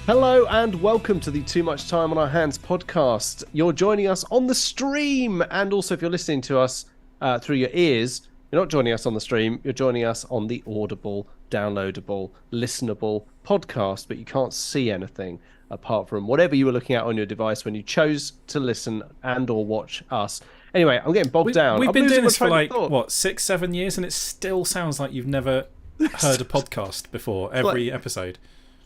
Hello and welcome to the Too Much Time on Our Hands podcast. You're joining us on the stream, and also if you're listening to us through your ears, you're not joining us on the stream, you're joining us on the audible, downloadable, listenable podcast, but you can't see anything apart from whatever you were looking at on your device when you chose to listen and or watch us. Anyway, I'm getting bogged down. We've been doing this for like, what, 6-7 years, and it still sounds like you've never heard a podcast before, every episode.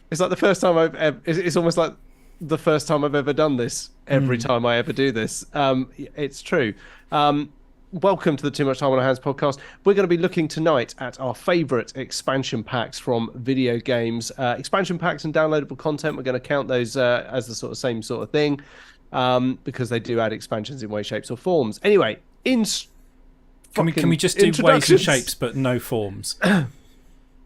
It's like the first time I've ever, it's almost like the first time I've ever done this every time I ever do this. It's true. Welcome to the Too Much Time on Our Hands podcast. We're going to be looking tonight at our favourite expansion packs from video games. Expansion packs and downloadable content, we're going to count those as the same sort of thing because they do add expansions in ways, shapes or forms. Anyway, can we just do ways and shapes but no forms?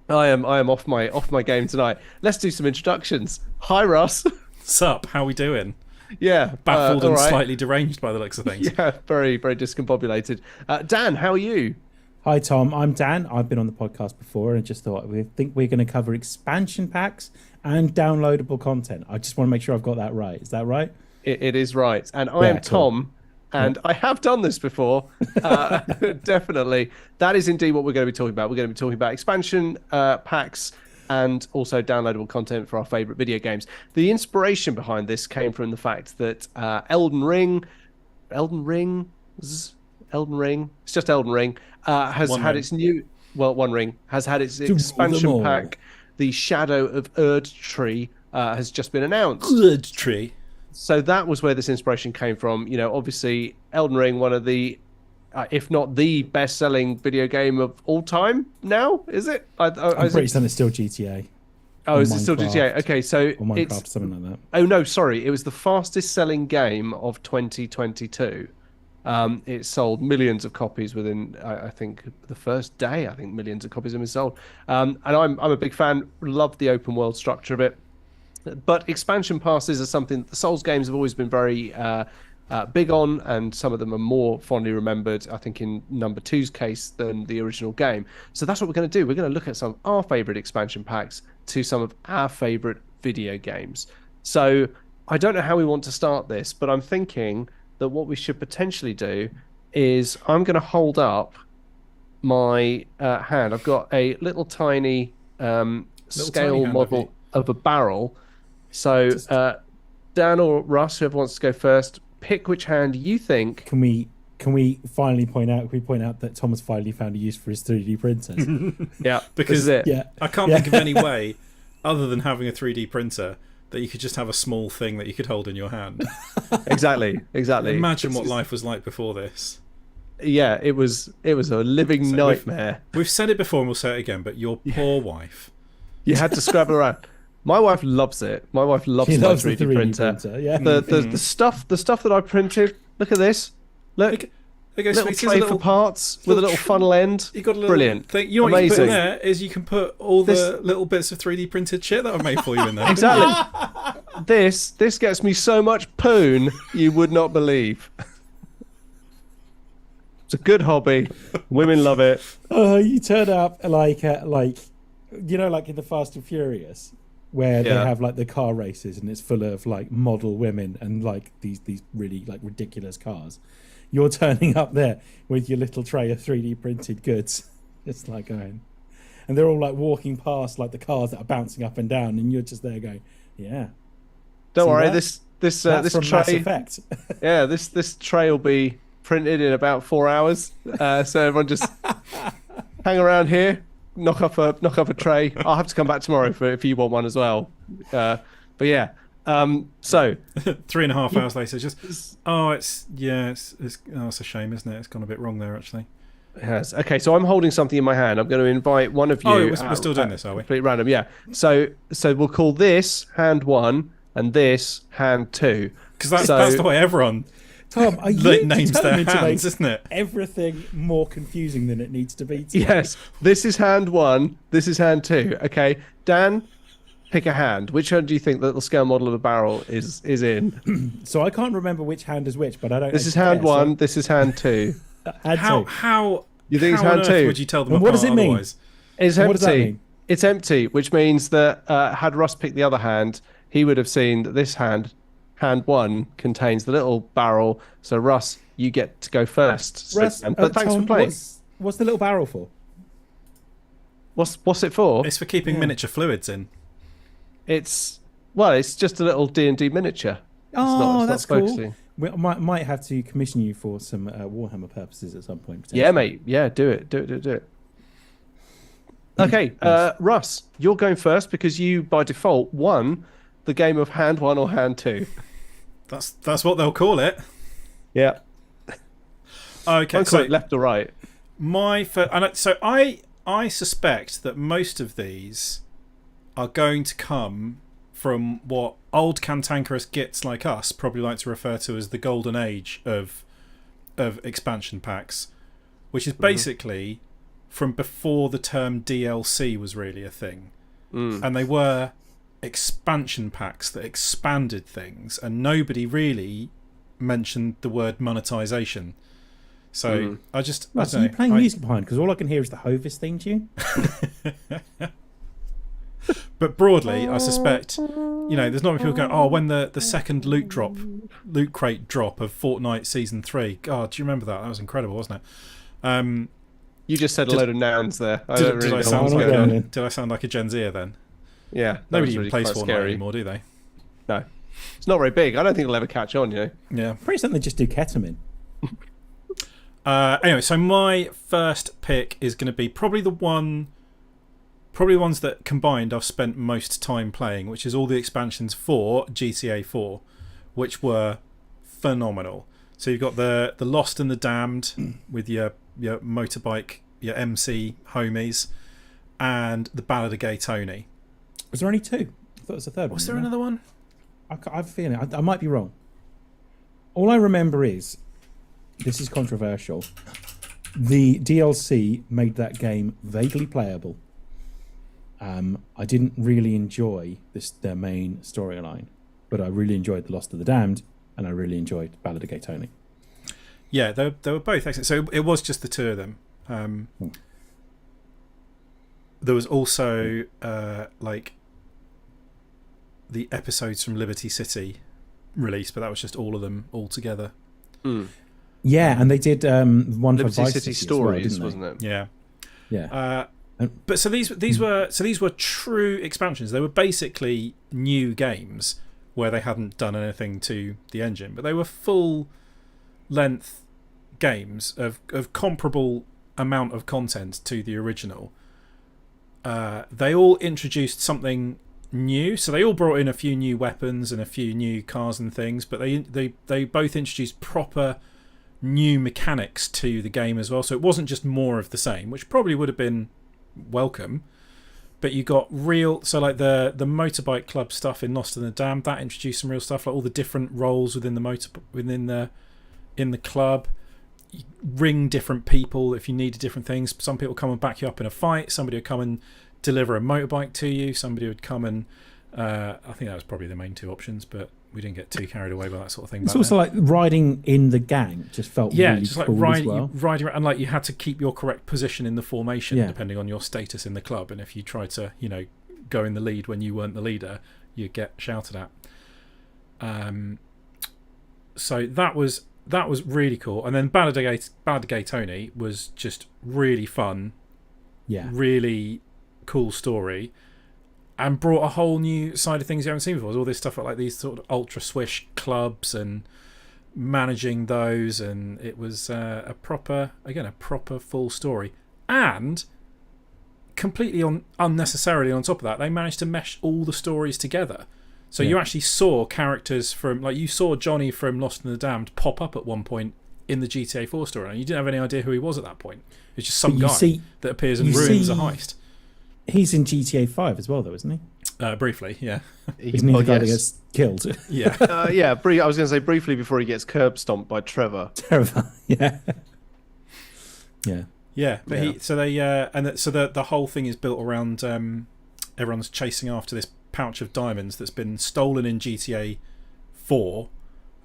I am off my game tonight. Let's do some introductions. Hi, Russ. Sup? How we doing? Yeah, Baffled and right. Slightly deranged by the looks of things. Yeah, very, very discombobulated. Dan, how are you? Hi, Tom. I'm Dan. I've been on the podcast before and just thought we think we're going to cover expansion packs and downloadable content. I just want to make sure I've got that right. Is that right? It is right. And I am Tom. And I have done this before, definitely. That is indeed what we're going to be talking about. We're going to be talking about expansion packs and also downloadable content for our favourite video games. The inspiration behind this came from the fact that Elden Ring, it's just Elden Ring, has had its new, One Ring, has had its expansion pack. The Shadow of Erdtree has just been announced. Erdtree. So that was where this inspiration came from. You know, obviously, Elden Ring, one of the, if not the best-selling video game of all time now, is it? I'm pretty certain it's still GTA. Oh, is it still GTA? Okay, so or Minecraft, something like that. Oh, no, sorry. It was the fastest-selling game of 2022. It sold millions of copies within, I think, the first day. I think millions of copies have been sold. And I'm a big fan. Love the open-world structure of it. But expansion passes are something that the Souls games have always been very big on, and some of them are more fondly remembered, I think, in number 2's case than the original game. So that's what we're going to do. We're going to look at some of our favourite expansion packs to some of our favourite video games. So I don't know how we want to start this, but I'm thinking that what we should potentially do is I'm going to hold up my hand. I've got a little tiny scale model of a barrel. So, Dan or Russ, whoever wants to go first, pick which hand you think. Can we finally point out that Thomas finally found a use for his 3D printers? Yeah, because this is it. I can't think of any way other than having a 3D printer that you could just have a small thing that you could hold in your hand. Exactly. Imagine what life was like before this. Yeah, it was a living nightmare. We've said it before and we'll say it again, but your poor wife. You had to scrabble around. My wife loves it. My wife loves my 3D printer. Yeah. The stuff that I printed. Look at this. Look. Little tray for parts with a little funnel end. You got a little brilliant thing. You know what amazing. you can put in there is you can put all the little bits of 3D printed shit that I've made for you in there. Exactly. This gets me so much poon you would not believe. It's a good hobby. Women love it. You turn up like you know, like in the Fast and Furious, where they have like the car races and it's full of like model women and like these really like ridiculous cars. You're turning up there with your little tray of 3D printed goods. It's like going, and they're all like walking past like the cars that are bouncing up and down, and you're just there going, yeah. Don't See worry, that? this from tray. Mass Effect. Yeah, this tray will be printed in about 4 hours. So everyone just hang around here, knock up a tray. I'll have to come back tomorrow if you want one as well. But yeah. So 3.5 hours later, it's a shame, isn't it? It's gone a bit wrong there, actually. It has. Okay, so I'm holding something in my hand. I'm going to invite one of you. Oh, we're still doing this, are we? Completely random, yeah. So we'll call this hand 1 and this hand 2. Because that's the way everyone Tom, are you names their determined to hands, make isn't it? everything more confusing than it needs to be? Yes, this is hand 1. This is hand 2. Okay, Dan, pick a hand. Which hand do you think the little scale model of a barrel is in? So I can't remember which hand is which, but I don't. This is hand 1. This is hand 2. How you think it's how on hand earth 2? would you tell them And apart what does it mean? otherwise? It's What does that empty. mean? It's empty, which means that had Russ picked the other hand, he would have seen that this hand one, contains the little barrel. So Russ, you get to go first. Russ, But thanks Tom, for playing. What's the little barrel for? What's it for? It's for keeping miniature fluids in. It's just a little D&D miniature. That's cool. Focusing. We might have to commission you for some Warhammer purposes at some point. Yeah, mate. Yeah, do it. Okay, Russ, you're going first because you, by default, won the game of hand 1 or hand 2. That's what they'll call it. Yeah. Okay, so left or right. I suspect that most of these are going to come from what old cantankerous gits like us probably like to refer to as the golden age of expansion packs, which is basically from before the term DLC was really a thing. And they were expansion packs that expanded things, and nobody really mentioned the word monetization. So I don't know. You're playing music behind, because all I can hear is the Hovis theme tune. But broadly, I suspect, there's not many people going, when the second loot crate drop of Fortnite Season 3. God, do you remember that? That was incredible, wasn't it? You just said a load of nouns there. Did I sound like a Gen Zer then? Yeah. Nobody even plays Fortnite anymore, do they? No. It's not very big. I don't think it'll ever catch on, Yeah. Pretty certain they just do ketamine. Anyway, so my first pick is going to be probably the ones that combined I've spent most time playing, which is all the expansions for GTA 4, which were phenomenal. So you've got the Lost and the Damned with your motorbike, your MC homies, and the Ballad of Gay Tony. Was there only 2? I thought it was a third one. Was there another one? I have a feeling. I might be wrong. All I remember is, this is controversial, the DLC made that game vaguely playable. I didn't really enjoy their main storyline, but I really enjoyed The Lost of the Damned, and I really enjoyed Ballad of Gay Tony. Yeah, they were both excellent. So it was just the two of them. There was also the episodes from Liberty City released, but that was just all of them all together. Yeah, and they did one Liberty for Vice City City Stories, as well, wasn't it? Yeah. Yeah. But so these were true expansions. They were basically new games where they hadn't done anything to the engine, but they were full length games of comparable amount of content to the original. They all introduced something new, so they all brought in a few new weapons and a few new cars and things, but they both introduced proper new mechanics to the game as well. So it wasn't just more of the same, which probably would have been welcome, but you got real, so like the motorbike club stuff in Lost in the Damned, that introduced some real stuff, like all the different roles within the club. You ring different people if you needed different things. Some people come and back you up in a fight, somebody would come and deliver a motorbike to you, somebody would come and I think that was probably the main two options, but we didn't get too carried away by that sort of thing. It's also like riding in the gang just felt really just cool like as well. riding around, and like you had to keep your correct position in the formation depending on your status in the club, and if you tried to go in the lead when you weren't the leader, you'd get shouted at. So that was really cool. And then Ballad of Gay Tony was just really fun, really cool story, and brought a whole new side of things you haven't seen before. All this stuff like these sort of ultra swish clubs and managing those, and it was a proper full story. And completely unnecessarily on top of that, they managed to mesh all the stories together. So you actually saw characters from, like, you saw Johnny from Lost in the Damned pop up at one point in the GTA 4 story, and you didn't have any idea who he was at that point. It's just some guy that appears and ruins a heist. He's in GTA 5 as well, though, isn't he? Briefly, yeah. Isn't he the guy that gets killed? Yeah. I was going to say briefly before he gets curb stomped by Trevor. Terrifying. Yeah. Yeah. Yeah, but so the whole thing is built around everyone's chasing after this pouch of diamonds that's been stolen in GTA 4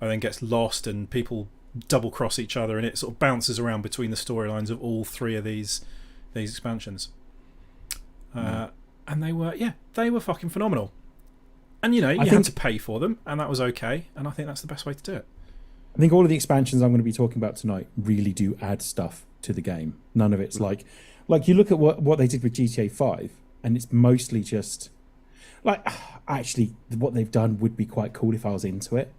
and then gets lost, and people double cross each other, and it sort of bounces around between the storylines of all three of these expansions. And they were fucking phenomenal. And you had to pay for them, and that was okay. And I think that's the best way to do it. I think all of the expansions I'm going to be talking about tonight really do add stuff to the game. None of it's like you look at what they did with GTA 5, and it's mostly just like, actually what they've done would be quite cool if I was into it,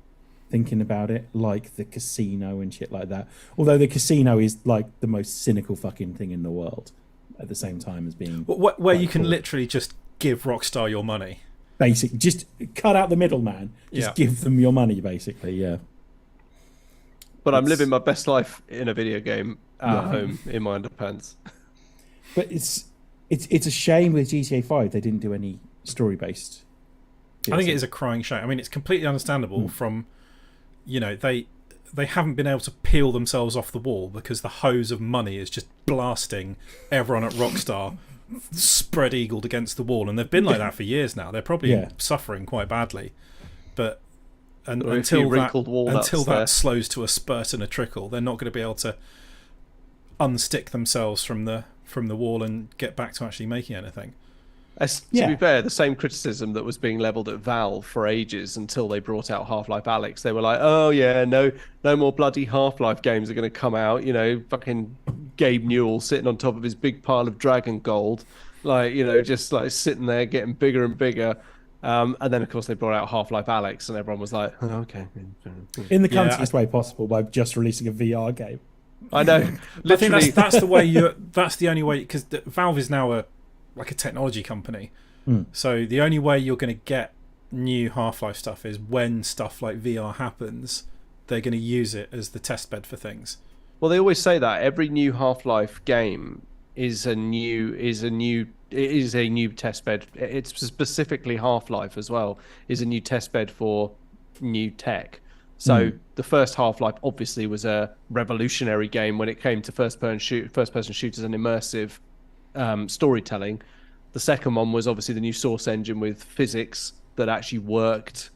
thinking about it, like the casino and shit like that. Although the casino is like the most cynical fucking thing in the world at the same time as being where you can literally just give Rockstar your money. Basically, just cut out the middleman. Just give them your money, basically, yeah. But I'm living my best life in a video game at home in my underpants. But it's a shame with GTA 5 they didn't do any story-based. I think it is a crying shame. I mean, it's completely understandable from, they haven't been able to peel themselves off the wall because the hose of money is just blasting everyone at Rockstar spread-eagled against the wall, and they've been like that for years now. They're probably suffering quite badly, but until that slows to a spurt and a trickle, they're not going to be able to unstick themselves from the wall and get back to actually making anything. To be fair, the same criticism that was being levelled at Valve for ages until they brought out Half-Life Alyx. They were like, oh yeah, no more bloody Half-Life games are going to come out. Fucking Gabe Newell sitting on top of his big pile of Dragon Gold, just like sitting there getting bigger and bigger. And then, of course, they brought out Half-Life Alyx, and everyone was like, oh, okay. In the cuntiest way possible by just releasing a VR game. I know. I think that's the way that's the only way, because Valve is now a technology company. So the only way you're going to get new Half-Life stuff is when stuff like VR happens, they're going to use it as the test bed for things. Well, they always say that every new Half-Life game is a new test bed. It's specifically Half-Life as well is a new test bed for new tech. So the first Half-Life obviously was a revolutionary game when it came to first-person shooters and immersive storytelling. The second one was obviously the new Source engine with physics that actually worked,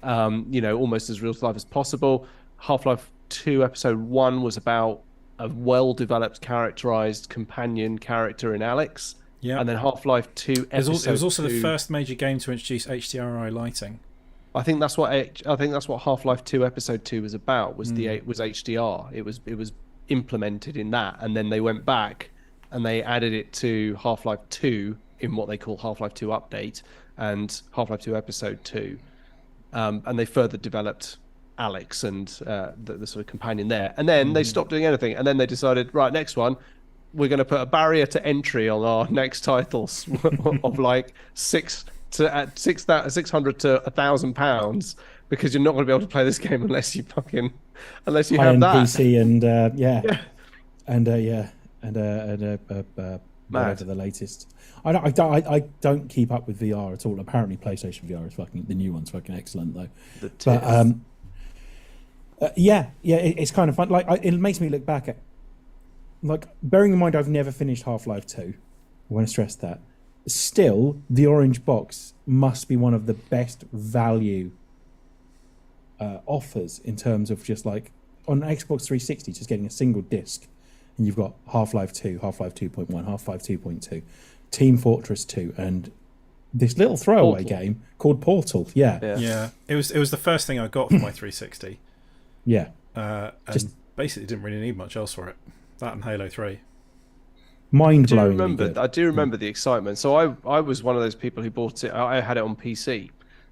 almost as real life as possible. Half-Life 2 Episode 1 was about a well-developed, characterized companion character in Alyx. Yeah. And then Half-Life 2 Episode 2... It was also the first major game to introduce HDRI lighting. I think that's what Half-Life 2 Episode 2 was about. Was HDR. It was implemented in that, and then they went back and they added it to Half-Life 2 in what they call Half-Life 2 Update and Half-Life 2 Episode 2, and they further developed Alyx and the sort of companion there. And then they stopped doing anything, and then they decided, right, next one, we're going to put a barrier to entry on our next titles of like 600 to £1,000 because you're not going to be able to play this game unless you have that PC and whatever the latest. I don't keep up with VR at all. Apparently, PlayStation VR is the new one's fucking excellent though. It's kind of fun. It makes me look back at, bearing in mind I've never finished Half-Life 2. I want to stress that. Still, the orange box must be one of the best value offers in terms of just on Xbox 360, just getting a single disc, and you've got Half-Life 2, Half-Life 2.1, Half-Life 2.2, Team Fortress 2, and this little throwaway game called Portal. Yeah. It was the first thing I got for my 360. Yeah. And basically didn't really need much else for it. That and Halo 3. Mind-blowing. I do remember the excitement. So I was one of those people who bought it. I had it on PC.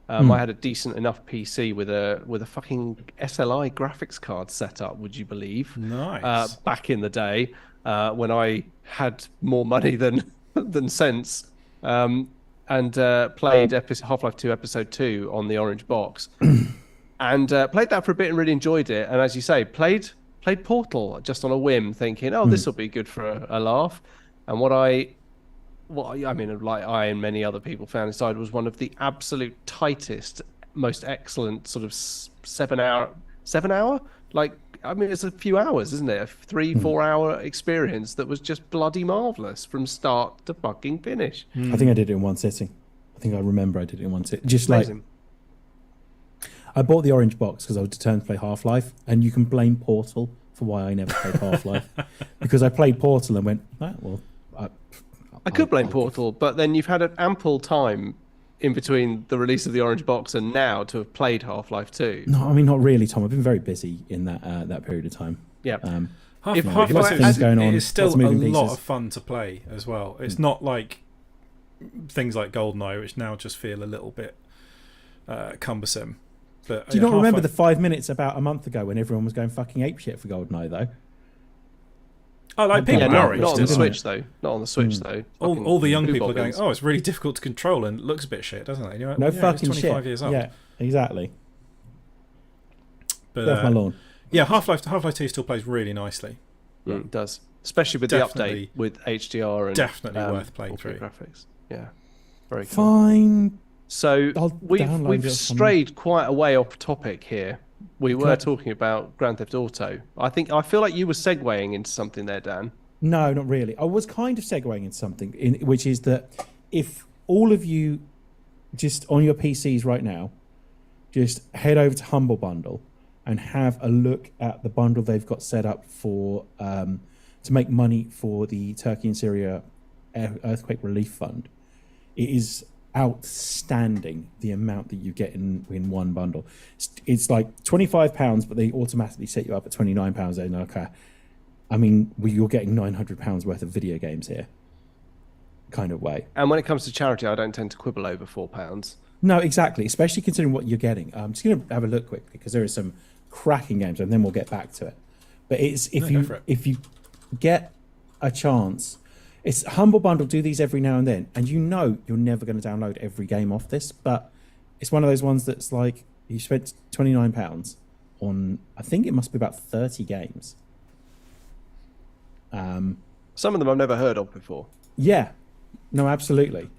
I had a decent enough PC with a fucking SLI graphics card set up. Would you believe? Nice. Back in the day, when I had more money than sense, and played Half-Life 2 Episode 2 on the orange box, and played that for a bit and really enjoyed it. And as you say, played Portal just on a whim, thinking, this will be good for a laugh. And what I and many other people found inside was one of the absolute tightest, most excellent sort of 7 hour. It's a few hours, isn't it? A 3-4 hour experience that was just bloody marvelous from start to fucking finish. I think I did it in one sitting. I think I remember I did it in one sitting. Just amazing. I bought the orange box because I was determined to play Half-Life, and you can blame Portal for why I never played Half-Life. Because I played Portal and went, I could blame Portal, but then you've had an ample time in between the release of the orange box and now to have played Half-Life 2. No, I mean not really, Tom. I've been very busy in that period of time. Yeah. Half-Life lots of things going on, is still lots a of moving lot pieces. of fun to play as well. It's not like things like GoldenEye, which now just feel a little bit cumbersome. But, Do you not remember the 5 minutes about a month ago when everyone was going fucking apeshit for GoldenEye though? Oh, like people Yeah, are not outraged, on the isn't Switch it? though. Not on the Switch though. All the young Fucking people are going, bobbins. oh, it's really difficult to control and it looks a bit shit, doesn't it? And you're like, No well, yeah, fucking it's 25 shit. years old. Yeah, exactly. But, Get off my lawn. Yeah, Half-Life 2 still plays really nicely. It does, especially with Definitely- the update with HDR and definitely worth playing ultra through. graphics. Yeah, very cool. Fine. So I'll download we've it or something. strayed quite a way off topic here. We were Correct. talking about Grand Theft Auto. I feel like you were segueing into something there, Dan. No, not really. I was kind of segueing into something, which is that if all of you just on your PCs right now, just head over to Humble Bundle and have a look at the bundle they've got set up for to make money for the Turkey and Syria Earthquake Relief Fund. It is outstanding the amount that you get in one bundle. It's like £25, but they automatically set you up at £29. And okay, I mean, you're getting £900 worth of video games here, kind of way. And when it comes to charity, I don't tend to quibble over £4. No, exactly. Especially considering what you're getting. I'm just going to have a look quick because there are some cracking games, and then we'll get back to it. But it's if you get a chance, it's Humble Bundle. Do these every now and then, and you know you're never going to download every game off this. But it's one of those ones that's like you spent £29 on. I think it must be about 30 games. Some of them I've never heard of before. Yeah, no, absolutely.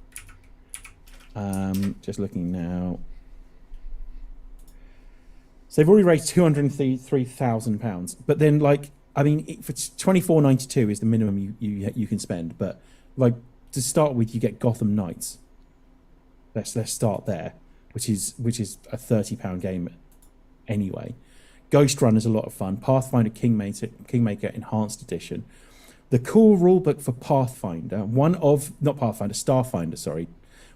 Just looking now. So they've already raised £203,000, but then for £24.92 is the minimum you can spend. But like to start with, you get Gotham Knights. Let's start there, which is a £30 game anyway. Ghost Runner's a lot of fun. Pathfinder Kingmaker Enhanced Edition. The cool rulebook for Pathfinder, Starfinder, sorry.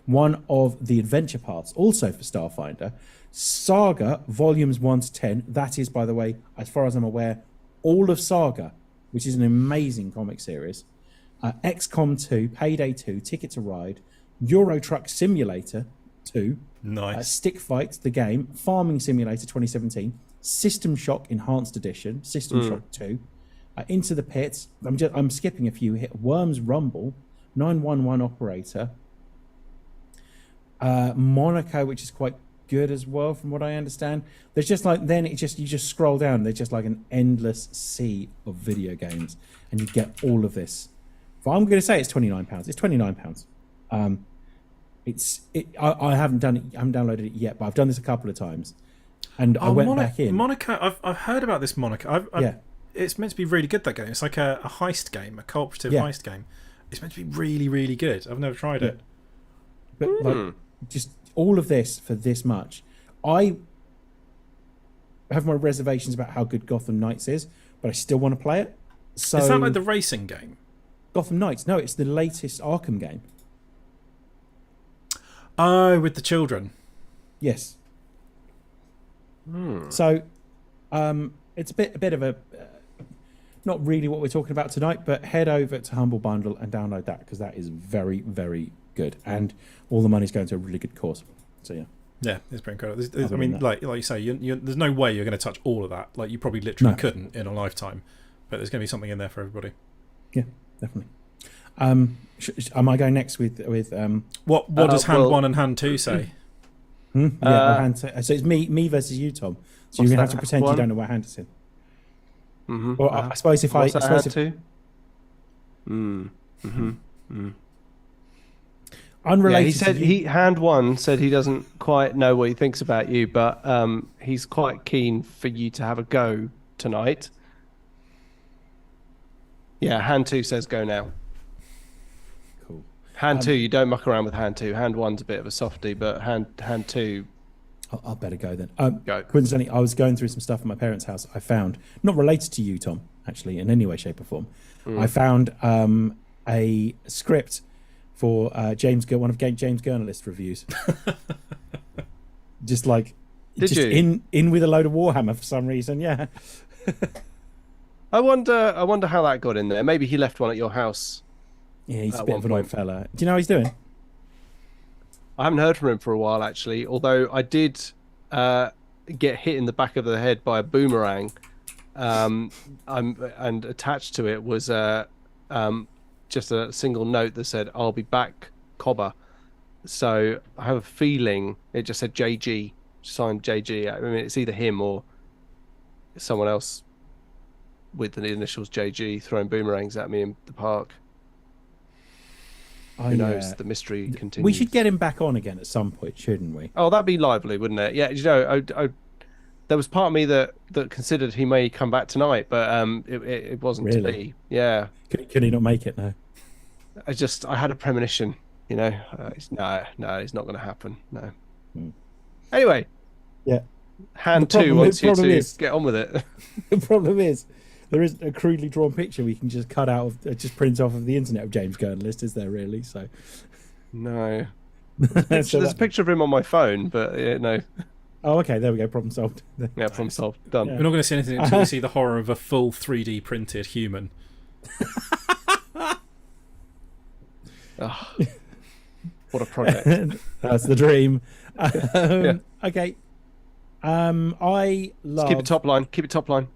One of the adventure paths, also for Starfinder. Saga, volumes 1 to 10. That is, by the way, as far as I'm aware, all of Saga, which is an amazing comic series. XCOM 2, Payday 2, Ticket to Ride, Euro Truck Simulator 2, Nice. Stick Fight, the game, Farming Simulator 2017, System Shock Enhanced Edition, System Shock 2, Into the Pits. I'm skipping a few here. Worms Rumble, 911 Operator, Monaco, which is quite good as well, from what I understand. There's just you just scroll down. There's just like an endless sea of video games, and you get all of this. But I'm going to say it's £29. It's £29. I haven't done it. I haven't downloaded it yet, but I've done this a couple of times, and I went back in. Monaco. I've heard about this Monaco. It's meant to be really good, that game. It's like a heist game, a cooperative heist game. It's meant to be really, really good. I've never tried it. But just all of this for this much. I have my reservations about how good Gotham Knights is, but I still want to play it. So Is that like the racing game? Gotham Knights? No, it's the latest Arkham game. Oh, with the children. Yes. So, it's a bit of a not really what we're talking about tonight, but head over to Humble Bundle and download that because that is very, very good, and all the money's going to a really good cause. So yeah, it's pretty incredible. I mean, like you say, there's no way you're going to touch all of that. Like you probably couldn't in a lifetime, but there's going to be something in there for everybody. Yeah, definitely. Am I going next with what does hand 1 and hand 2 say? So it's me versus you, Tom. So you're gonna have to pretend you don't know what hand it's in. Or I suppose if What's I that suppose hand to? unrelated. He said hand 1 said he doesn't quite know what he thinks about you, but he's quite keen for you to have a go tonight. Yeah, hand 2 says go now. Cool. Hand 2, you don't muck around with hand 2. Hand 1's a bit of a softie, but hand 2. I'll better go then. Go. Coincidentally, I was going through some stuff at my parents' house. I found, not related to you, Tom, actually, in any way, shape, or form. I found a script for one of James Journalist reviews. Just like, Did just you? in with a load of Warhammer for some reason? Yeah. I wonder how that got in there. Maybe he left one at your house. Yeah, he's a At bit one of an old point. fella. Do you know how he's doing? I haven't heard from him for a while, actually. Although I did get hit in the back of the head by a boomerang, and attached to it was just a single note that said, "I'll be back, Cobber." So I have a feeling it just said JG, signed JG. I mean, it's either him or someone else with the initials JG throwing boomerangs at me in the park. Who knows? The mystery continues. We should get him back on again at some point, shouldn't we? Oh, that'd be lively, wouldn't it? Yeah, you know, there was part of me that considered he may come back tonight, but it wasn't to Really? be. Yeah, Could he not make it? No. I had a premonition. You know, no, it's not going to happen. No. Anyway, Yeah. hand The two problem- wants the you problem to is- get on with it. The problem is, there isn't a crudely drawn picture we can just cut out of, just print off of the internet of James Journalist, is there really? So, No, so there's a picture of him on my phone, but no, oh, okay, there we go. Problem solved. yeah, problem solved. Done. Yeah. We're not going to see anything until we see the horror of a full 3D printed human. Ah, what a project. That's the dream. Yeah. Okay. I love. Keep it top line. Keep it top line.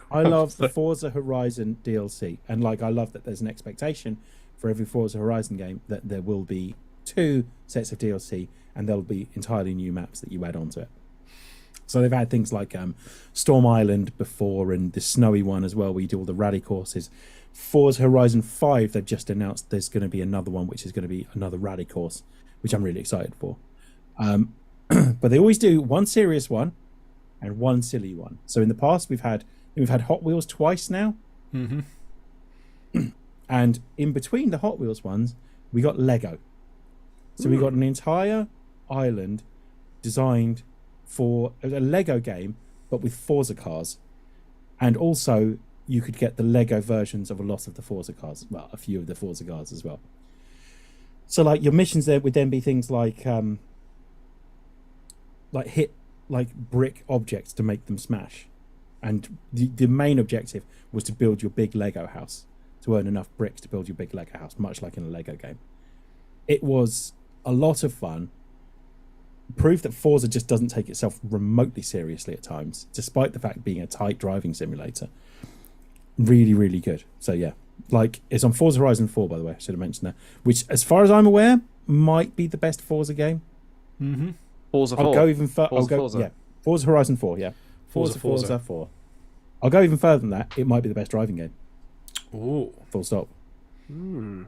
I love the Forza Horizon DLC, and like I love that there's an expectation for every Forza Horizon game that there will be 2 sets of DLC, and there'll be entirely new maps that you add onto it. So they've had things like Storm Island before, and the snowy one as well, where you do all the rally courses. Forza Horizon 5, they've just announced there's going to be another one, which is going to be another rally course, which I'm really excited for. But they always do one serious one and one silly one. So in the past, we've had Hot Wheels twice now, and in between the Hot Wheels ones, we got Lego. So we got an entire island designed for a Lego game, but with Forza cars, and also you could get the Lego versions of a lot of the Forza cars, well, a few of the Forza cars as well. So like your missions there would then be things like hit like brick objects to make them smash, and the main objective was to build your big Lego house, to earn enough bricks to build your big Lego house, much like in a Lego game. It was a lot of fun. Proved that Forza just doesn't take itself remotely seriously at times, despite the fact being a tight driving simulator. Really, really good. So yeah, like it's on Forza Horizon 4, by the way. I should have mentioned that. Which, as far as I'm aware, might be the best Forza game. Forza 4. I'll go even further. Forza. Yeah, Forza Horizon 4. Yeah, Forza. Forza 4. I'll go even further than that. It might be the best driving game. Ooh. Full stop. You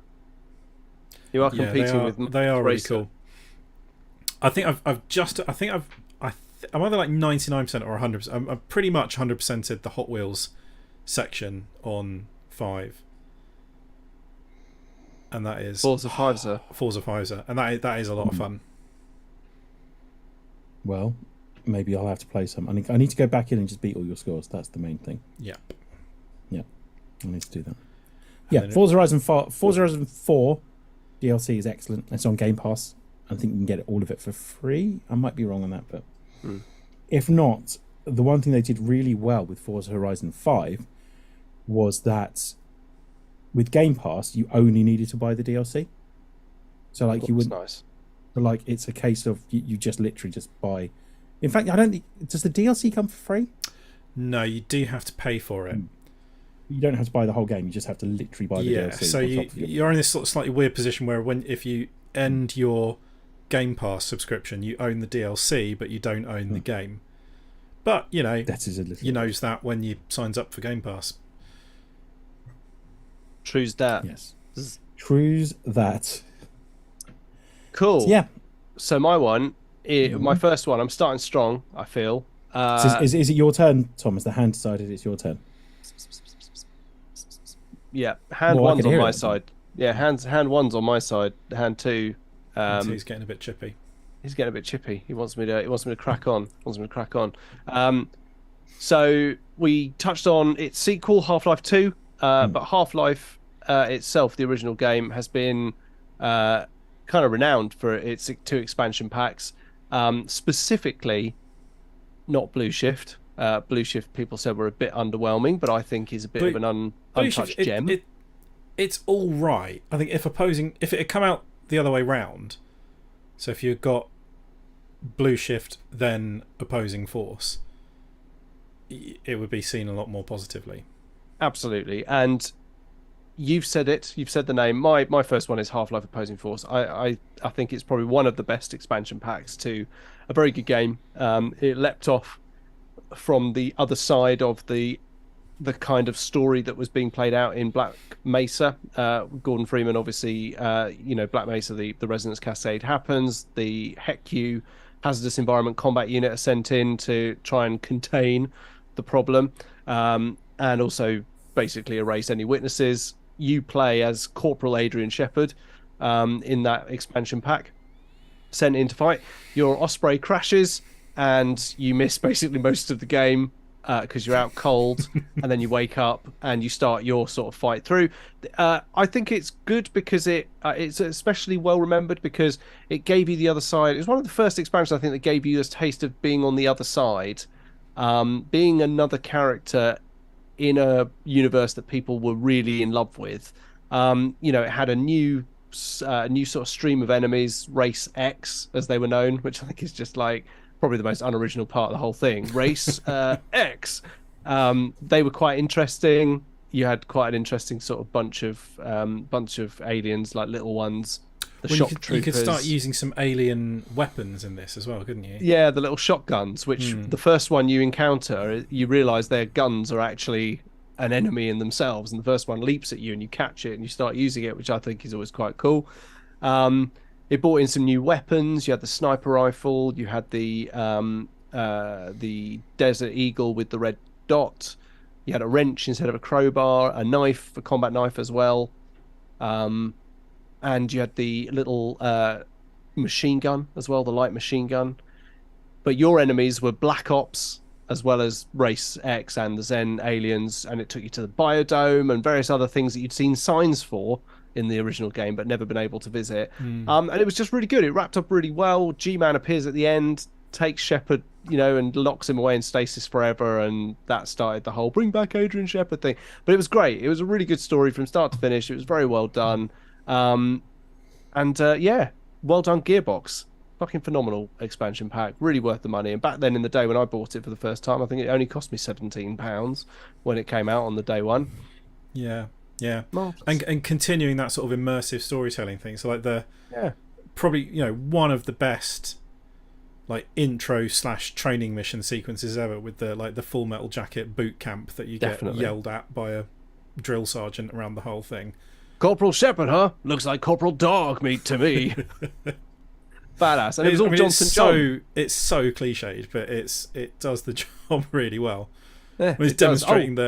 are Yeah, competing with they are really Racer. cool. I think I'm either like 99% or 100%. I'm pretty much 100%ed the Hot Wheels section on 5, and that is Forza 5, sir. Forza 5, and that is a lot of fun. Well, maybe I'll have to play some. I need to go back in and just beat all your scores. That's the main thing. Yeah. Yeah, I need to do that. Yeah, then Forza Horizon 4 DLC is excellent. It's on Game Pass. I think you can get all of it for free. I might be wrong on that, but if not, the one thing they did really well with Forza Horizon 5 was that with Game Pass, you only needed to buy the DLC. So like you That's would, nice. like it's a case of you just literally just buy. In fact, I don't think, does the DLC come for free? No, you do have to pay for it. You don't have to buy the whole game. You just have to literally buy the Yeah, DLC. so on top of your- you're in this sort of slightly weird position where if you end your Game Pass subscription, you own the DLC, but you don't own the game. But you know, that is a little. you knows that when you signs up for Game Pass. True's that. Yes. True's that. Cool. Yeah. So my one, my first one, I'm starting strong, I feel. So is it your turn, Thomas? The hand decided it's your turn. Yeah, hand Well, I one's can on hear my it. side. Yeah, hand one's on my side. Hand two, So he's getting a bit chippy. he's getting a bit chippy. He wants me to crack on. So we touched on its sequel, Half-Life 2, but Half-Life itself, the original game, has been kind of renowned for its 2 expansion packs, specifically not Blue Shift. Blue Shift people said were a bit underwhelming, but I think is a bit of an untouched gem. It's all right. I think if it had come out the other way round, so if you've got Blue Shift then Opposing Force, it would be seen a lot more positively. Absolutely, and you've said it. You've said the name. My first one is Half-Life Opposing Force. I think it's probably one of the best expansion packs to a very good game. It leapt off from the other side of the kind of story that was being played out in Black Mesa. Gordon Freeman, obviously, Black Mesa, the Resonance Cascade happens. The HECU, Hazardous Environment Combat Unit, are sent in to try and contain the problem, and also basically erase any witnesses. You play as Corporal Adrian Shepard in that expansion pack, sent in to fight. Your Osprey crashes, and you miss basically most of the game because you're out cold, and then you wake up and you start your sort of fight through. I think it's good because it's especially well remembered because it gave you the other side. It was one of the first expansions, I think, that gave you this taste of being on the other side, being another character in a universe that people were really in love with. It had a new sort of stream of enemies, Race X, as they were known, which I think is just like probably the most unoriginal part of the whole thing. Race X. They were quite interesting. You had quite an interesting sort of bunch of aliens, like little ones. Shock troopers. You could start using some alien weapons in this as well, couldn't you? Yeah, the little shotguns, which the first one you encounter, you realise their guns are actually an enemy in themselves, and the first one leaps at you and you catch it and you start using it, which I think is always quite cool. It brought in some new weapons. You had the sniper rifle, you had the Desert Eagle with the red dot, you had a wrench instead of a crowbar, a knife, a combat knife as well. And you had the little machine gun as well, the light machine gun. But your enemies were Black Ops as well as Race X and the Zen aliens, and it took you to the Biodome and various other things that you'd seen signs for in the original game but never been able to visit. And it was just really good. It wrapped up really well. G-Man appears at the end, takes Shepard, and locks him away in stasis forever, and that started the whole bring back Adrian Shepard thing. But it was great. It was a really good story from start to finish. It was very well done. Well done, Gearbox. Fucking phenomenal expansion pack, really worth the money. And back then in the day when I bought it for the first time, I think it only cost me £17 when it came out on the day one. Yeah. And continuing that sort of immersive storytelling thing. So like probably one of the best like intro/training mission sequences ever, with the Full Metal Jacket boot camp that you get yelled at by a drill sergeant around the whole thing. Corporal Shepard, huh? Looks like Corporal Dog meat to me. Badass. And it was all Johnson John. It's so cliched, but it does the job really well. Yeah, it's demonstrating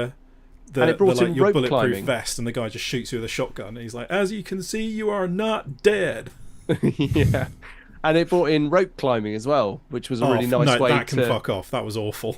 and it brought in your rope bulletproof climbing. vest, and the guy just shoots you with a shotgun, and he's like, "As you can see, you are not dead." Yeah. And it brought in rope climbing as well, which was a really nice way that can fuck off. That was awful.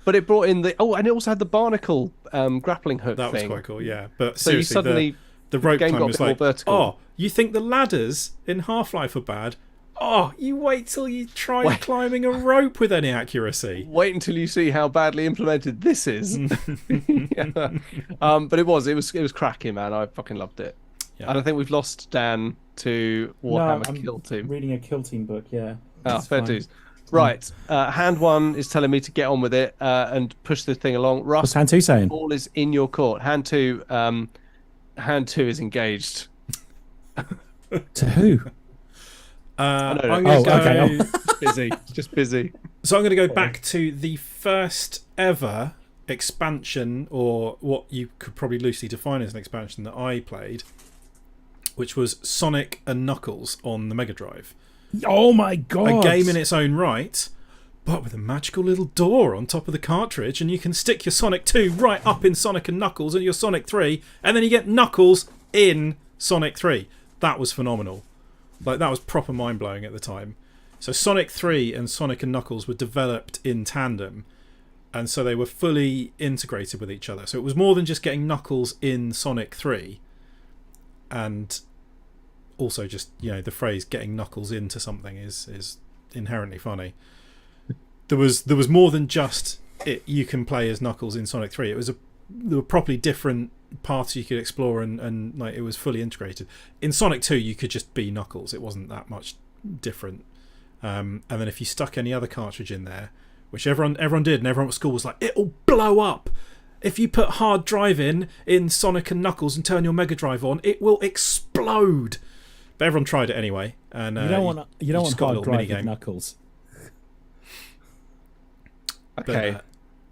But it brought in and it also had the barnacle grappling hook That thing. was quite cool, yeah. But so seriously, you suddenly the rope game climb got a was bit more like, vertical. oh, you think the ladders in Half-Life are bad? Oh, you wait till you try climbing a rope with any accuracy. Wait until you see how badly implemented this is. Yeah. But it was cracking, man. I fucking loved it. Yeah. And I think we've lost Dan to Warhammer Kill Team. Reading a Kill Team book, yeah. Fair dues. Right, hand one is telling me to get on with it and push the thing along. Russ, what's hand two saying? Ball is in your court. Hand two is engaged. To who? I'm going to go. Okay. Just busy. So I'm going to go back to the first ever expansion, or what you could probably loosely define as an expansion, that I played, which was Sonic and Knuckles on the Mega Drive. Oh my god! A game in its own right, but with a magical little door on top of the cartridge, and you can stick your Sonic 2 right up in Sonic and Knuckles and your Sonic 3, and then you get Knuckles in Sonic 3. That was phenomenal. Like, that was proper mind-blowing at the time. So Sonic 3 and Sonic and Knuckles were developed in tandem, and so they were fully integrated with each other. So it was more than just getting Knuckles in Sonic 3 and also just, the phrase "getting knuckles into something" is inherently funny. There was more than just it. You can play as Knuckles in Sonic 3. There were properly different paths you could explore, and like it was fully integrated. In Sonic 2, you could just be Knuckles. It wasn't that much different. And then if you stuck any other cartridge in there, which everyone did, and everyone at school was like, "It'll blow up. If you put hard drive in Sonic and Knuckles and turn your Mega Drive on, it will explode." But everyone tried it anyway. And you don't want hard drive with Knuckles. Okay.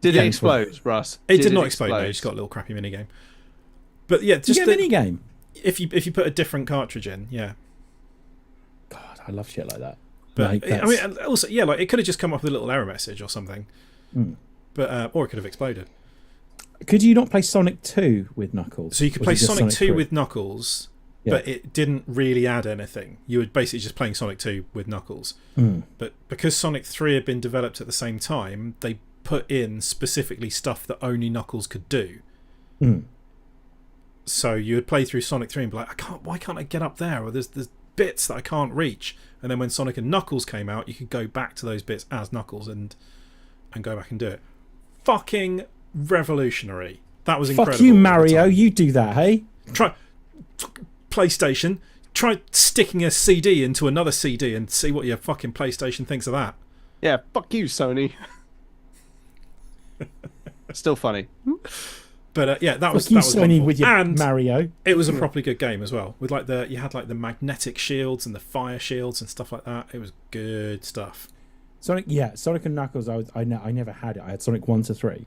Did it explode, Russ? It did not explode. No, you just got a little crappy minigame. But yeah, just a minigame. If you put a different cartridge in, yeah. God, I love shit like that. But I mean, also, yeah, like it could have just come up with a little error message or something. But or it could have exploded. Could you not play Sonic 2 with Knuckles? So you could play Sonic 2 with Knuckles, but it didn't really add anything. You were basically just playing Sonic 2 with Knuckles. But because Sonic 3 had been developed at the same time, they put in specifically stuff that only Knuckles could do. So you would play through Sonic 3 and be like, why can't I get up there? Or there's bits that I can't reach. And then when Sonic and Knuckles came out, you could go back to those bits as Knuckles and go back and do it. Fucking revolutionary. That was incredible. Fuck you, Mario. You do that, hey? Try PlayStation. Try sticking a CD into another CD and see what your fucking PlayStation thinks of that. Yeah, fuck you, Sony. Still funny. But yeah, that was Sony wonderful. With your and Mario. It was a properly good game as well. With you had the magnetic shields and the fire shields and stuff like that. It was good stuff. Sonic and Knuckles. I never had it. I had Sonic 1 to 3,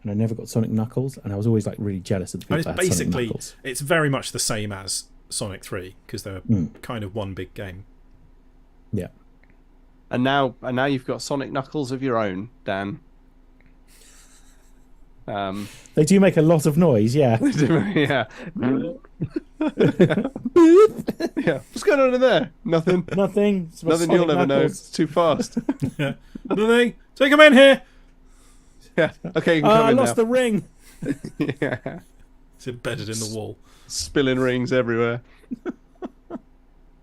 and I never got Sonic Knuckles, and I was always like really jealous of the people that had Sonic Knuckles. It's very much the same as Sonic 3 because they're kind of one big game. Yeah. And now you've got Sonic Knuckles of your own, Dan. They do make a lot of noise, yeah. Yeah. Yeah. What's going on in there? Nothing. Nothing You'll never know. It's too fast. Yeah. Nothing. Take him in here. Yeah. Okay, you can come I in lost now. the ring. Yeah. It's embedded in the wall. Spilling rings everywhere.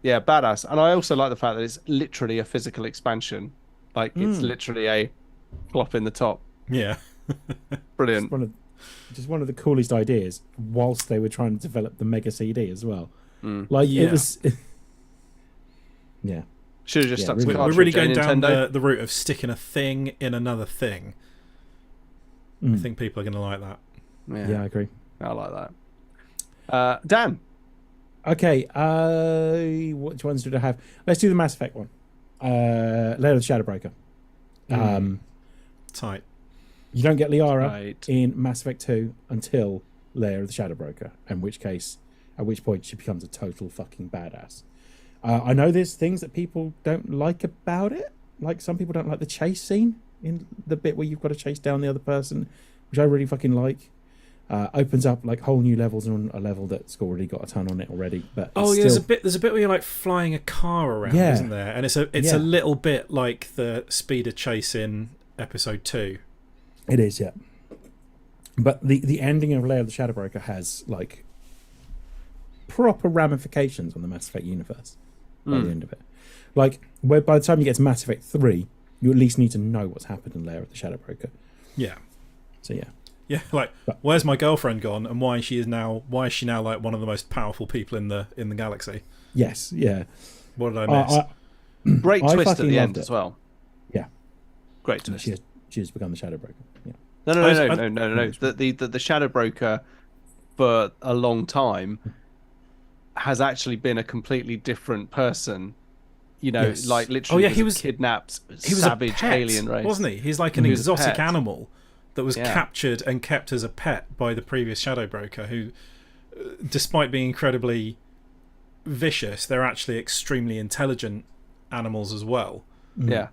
Yeah, badass. And I also like the fact that it's literally a physical expansion. Like it's literally a plop in the top. Yeah. Brilliant. Just one of the coolest ideas, whilst they were trying to develop the Mega CD as well. It was. Yeah. Should have just stuck to the We're really cartridge, going down Nintendo. the route of sticking a thing in another thing. I think people are going to like that. Yeah, I agree. I like that. Dan. Okay, which ones did I have? Let's do the Mass Effect one. Lair of the Shadowbreaker. Tight. You don't get Liara in Mass Effect 2 until Lair of the Shadowbreaker, at which point she becomes a total fucking badass. I know there's things that people don't like about it. Like some people don't like the chase scene in the bit where you've got to chase down the other person, which I really fucking like. Opens up like whole new levels on a level that's already got a ton on it already. But there's a bit where you're like flying a car around, isn't there? And it's a little bit like the speeder chase in Episode 2. It is, yeah. But the ending of Lair of the Shadowbreaker has like proper ramifications on the Mass Effect universe by the end of it. Like where by the time you get to Mass Effect 3, you at least need to know what's happened in Lair of the Shadowbreaker. Yeah. So yeah. Yeah, like where's my girlfriend gone, and why is she now like one of the most powerful people in the galaxy? Yes, yeah. What did I miss? Great twist at the end as well. Yeah. Great twist. She has become the Shadowbreaker. Yeah. No. The Shadowbroker for a long time has actually been a completely different person. You know, Yes. like literally he was kidnapped, He was savage a pet, alien race, wasn't he? He's like an He was a exotic pet. animal that was captured and kept as a pet by the previous Shadowbroker, who, despite being incredibly vicious, they're actually extremely intelligent animals as well. Yeah.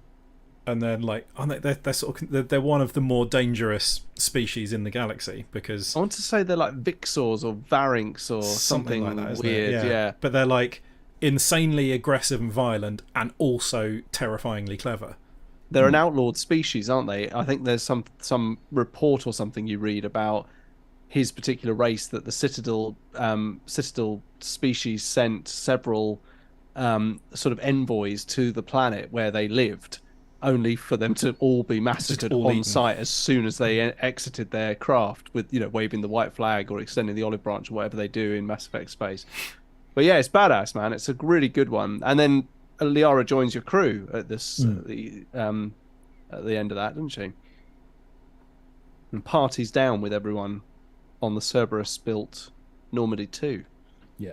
And then, like, they're one of the more dangerous species in the galaxy because I want to say they're like Vixors or Varinx or something like that, isn't weird. it? Yeah. But they're like insanely aggressive and violent, and also terrifyingly clever. They're an outlawed species, aren't they? I think there's some report or something you read about his particular race that the Citadel species sent several sort of envoys to the planet where they lived, only for them to all be massacred all on eaten. site as soon as they exited their craft, with waving the white flag or extending the olive branch or whatever they do in Mass Effect space. But yeah, it's badass, man. It's a really good one. And then Liara joins your crew at this at the end of that, doesn't she? And parties down with everyone on the Cerberus-built Normandy 2. Yeah.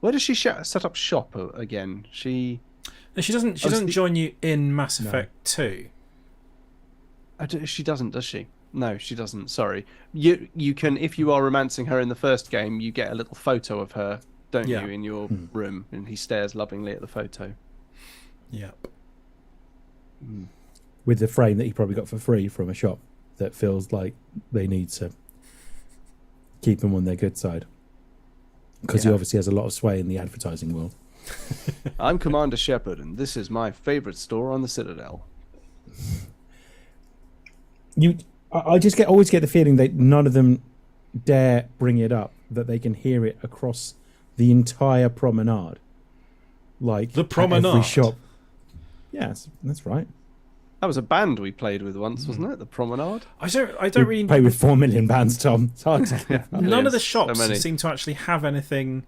Where does she set up shop again? No, she doesn't. She doesn't join you in Mass Effect 2. She doesn't, does she? No, she doesn't. Sorry. You can, if you are romancing her in the first game, you get a little photo of her, don't you, in your room, and he stares lovingly at the photo. Yep. With the frame that he probably got for free from a shop that feels like they need to keep him on their good side. Because he obviously has a lot of sway in the advertising world. I'm Commander Shepard, and this is my favourite store on the Citadel. I just always get the feeling that none of them dare bring it up, that they can hear it across the entire promenade. Like the promenade. Every shop. Yes, that's right. That was a band we played with once, wasn't it? The Promenade. I don't really play with 4 million bands, Tom. It's hard to... None of the shops seem to actually have anything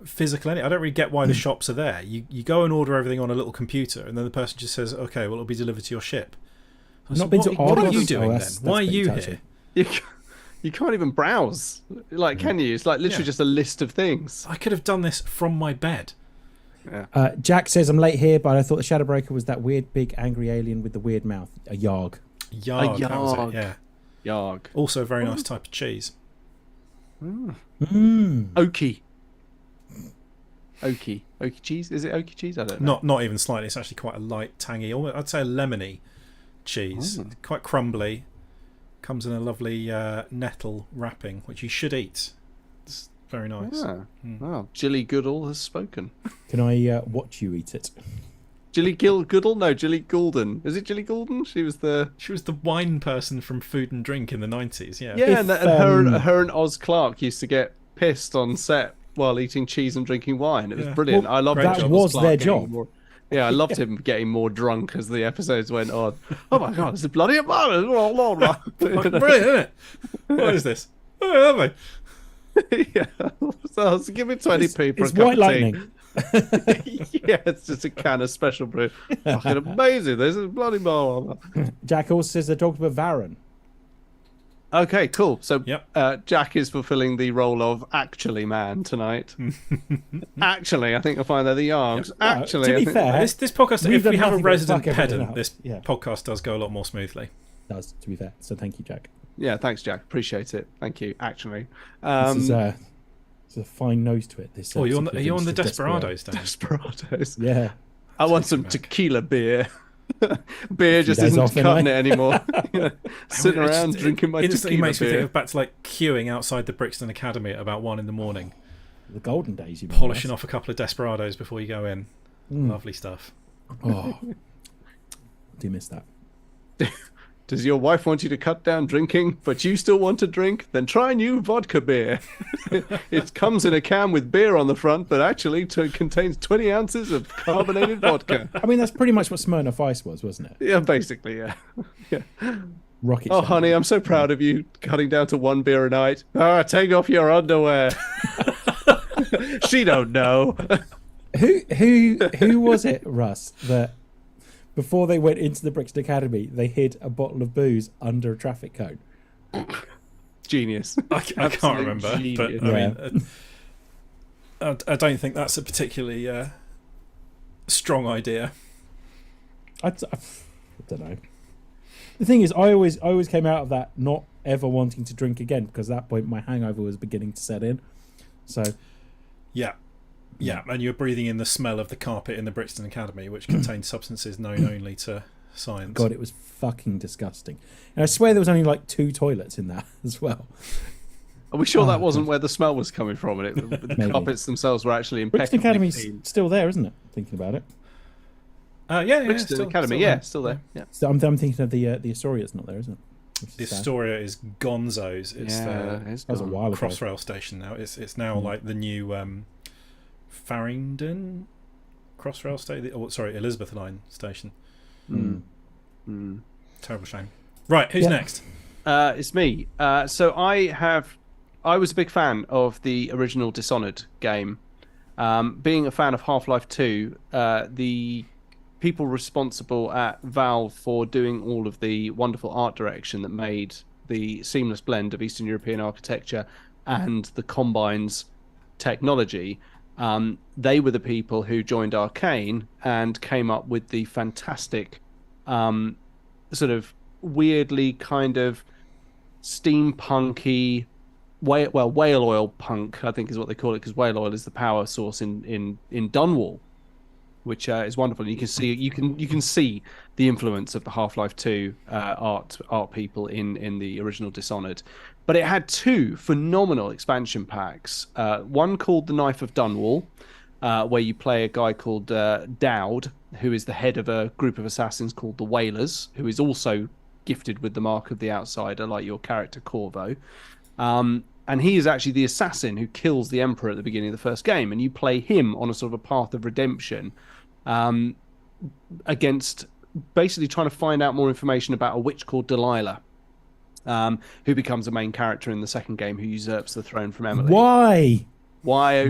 physical in it. I don't really get why the shops are there. You go and order everything on a little computer, and then the person just says, "Okay, well, it'll be delivered to your ship." What are you doing then? Why are you here? You can't even browse. Like, can you? It's like literally just a list of things. I could have done this from my bed. Yeah. Jack says, I'm late here, but I thought the Shadowbreaker was that weird, big, angry alien with the weird mouth. A Yarg. Yarg, that was it, yeah. Yarg. Also a very nice type of cheese. Oki. Oki cheese? Is it Oki cheese? I don't know. Not even slightly. It's actually quite a light, tangy, almost, I'd say a lemony cheese. Quite crumbly. Comes in a lovely nettle wrapping, which you should eat. It's very nice. Yeah. Wow, Jilly Goodall has spoken. Can I watch you eat it? Jilly Goodall? No, Jilly Goulden. Is it Jilly Goulden? She was the wine person from Food and Drink in the 90s. Yeah. Yeah, and her and Oz Clark used to get pissed on set while eating cheese and drinking wine. It was brilliant. Well, I loved that was their job. I loved him getting more drunk as the episodes went on. Oh my god, this is bloody Brilliant, isn't it? What is this? Oh, lovely. Yeah. So give me 20p for it's a cup White of Lightning. Yeah, it's just a can of special brew. Fucking amazing. This is bloody blah. Jack also says the dogs were Varen. Okay, cool. So Yep. Jack is fulfilling the role of actually man tonight. Actually, I think you'll find they're the Yargs. Yep. Actually, to be fair, this podcast, if we have a resident fuck everything pedant, up. this Yeah. podcast does go a lot more smoothly. It does, to be fair. So thank you, Jack. Yeah, thanks, Jack. Appreciate it. Thank you. Actually, This is there's a fine nose to it. This. Are you on the Desperados, Dan? Desperados. Yeah. I want some tequila beer. Beer just isn't cutting it anymore. Sitting around drinking my instantly tequila makes me beer. think of back to like queuing outside the Brixton Academy at about 1 a.m, The golden days. You mean, polishing yes. off a couple of Desperados before you go in. Lovely stuff. Oh, do miss that. Does your wife want you to cut down drinking, but you still want to drink? Then try new vodka beer. It comes in a can with beer on the front, but actually contains 20 ounces of carbonated vodka. I mean, that's pretty much what Smirnoff Ice was, wasn't it? Yeah, basically, yeah. Rocket. Oh, Ship. honey, I'm so proud of you cutting down to 1 beer a night. Take off your underwear. She don't know. Who was it, Russ, that before they went into the Brixton Academy, they hid a bottle of booze under a traffic cone? Genius. I can't remember, genius. but I mean, I don't think that's a particularly strong idea. I don't know. The thing is, I always came out of that not ever wanting to drink again, because at that point my hangover was beginning to set in. So, yeah, and you're breathing in the smell of the carpet in the Brixton Academy, which contains substances known only to science. God, it was fucking disgusting. And I swear there was only like 2 toilets in that as well. Are we sure that wasn't where the smell was coming from? And the carpets themselves were actually Brixton impeccably Academy's clean. still there, isn't it? Thinking about it. Yeah, Brixton still Academy, there. still there. Yeah. So I'm thinking of the Astoria's not there, isn't it? Historia is Gonzo's. It's it's That was a gone. while ago. Crossrail station now. It's now like the new Farringdon Crossrail station. Oh, sorry, Elizabeth Line station. Terrible shame. Right, who's next? It's me. So I was a big fan of the original Dishonored game. Being a fan of Half-Life 2, the people responsible at Valve for doing all of the wonderful art direction that made the seamless blend of Eastern European architecture and the Combine's technology, they were the people who joined Arcane and came up with the fantastic sort of weirdly kind of steampunky whale oil punk, I think is what they call it, because whale oil is the power source in Dunwall, which is wonderful. And you can see the influence of the Half-Life 2 art people in the original Dishonored. But it had two phenomenal expansion packs. One called The Knife of Dunwall, where you play a guy called Dowd, who is the head of a group of assassins called the Whalers, who is also gifted with the mark of the outsider, like your character Corvo. And he is actually the assassin who kills the Emperor at the beginning of the first game, and you play him on a sort of a path of redemption against basically trying to find out more information about a witch called Delilah, who becomes a main character in the second game, who usurps the throne from Emily. Why? Why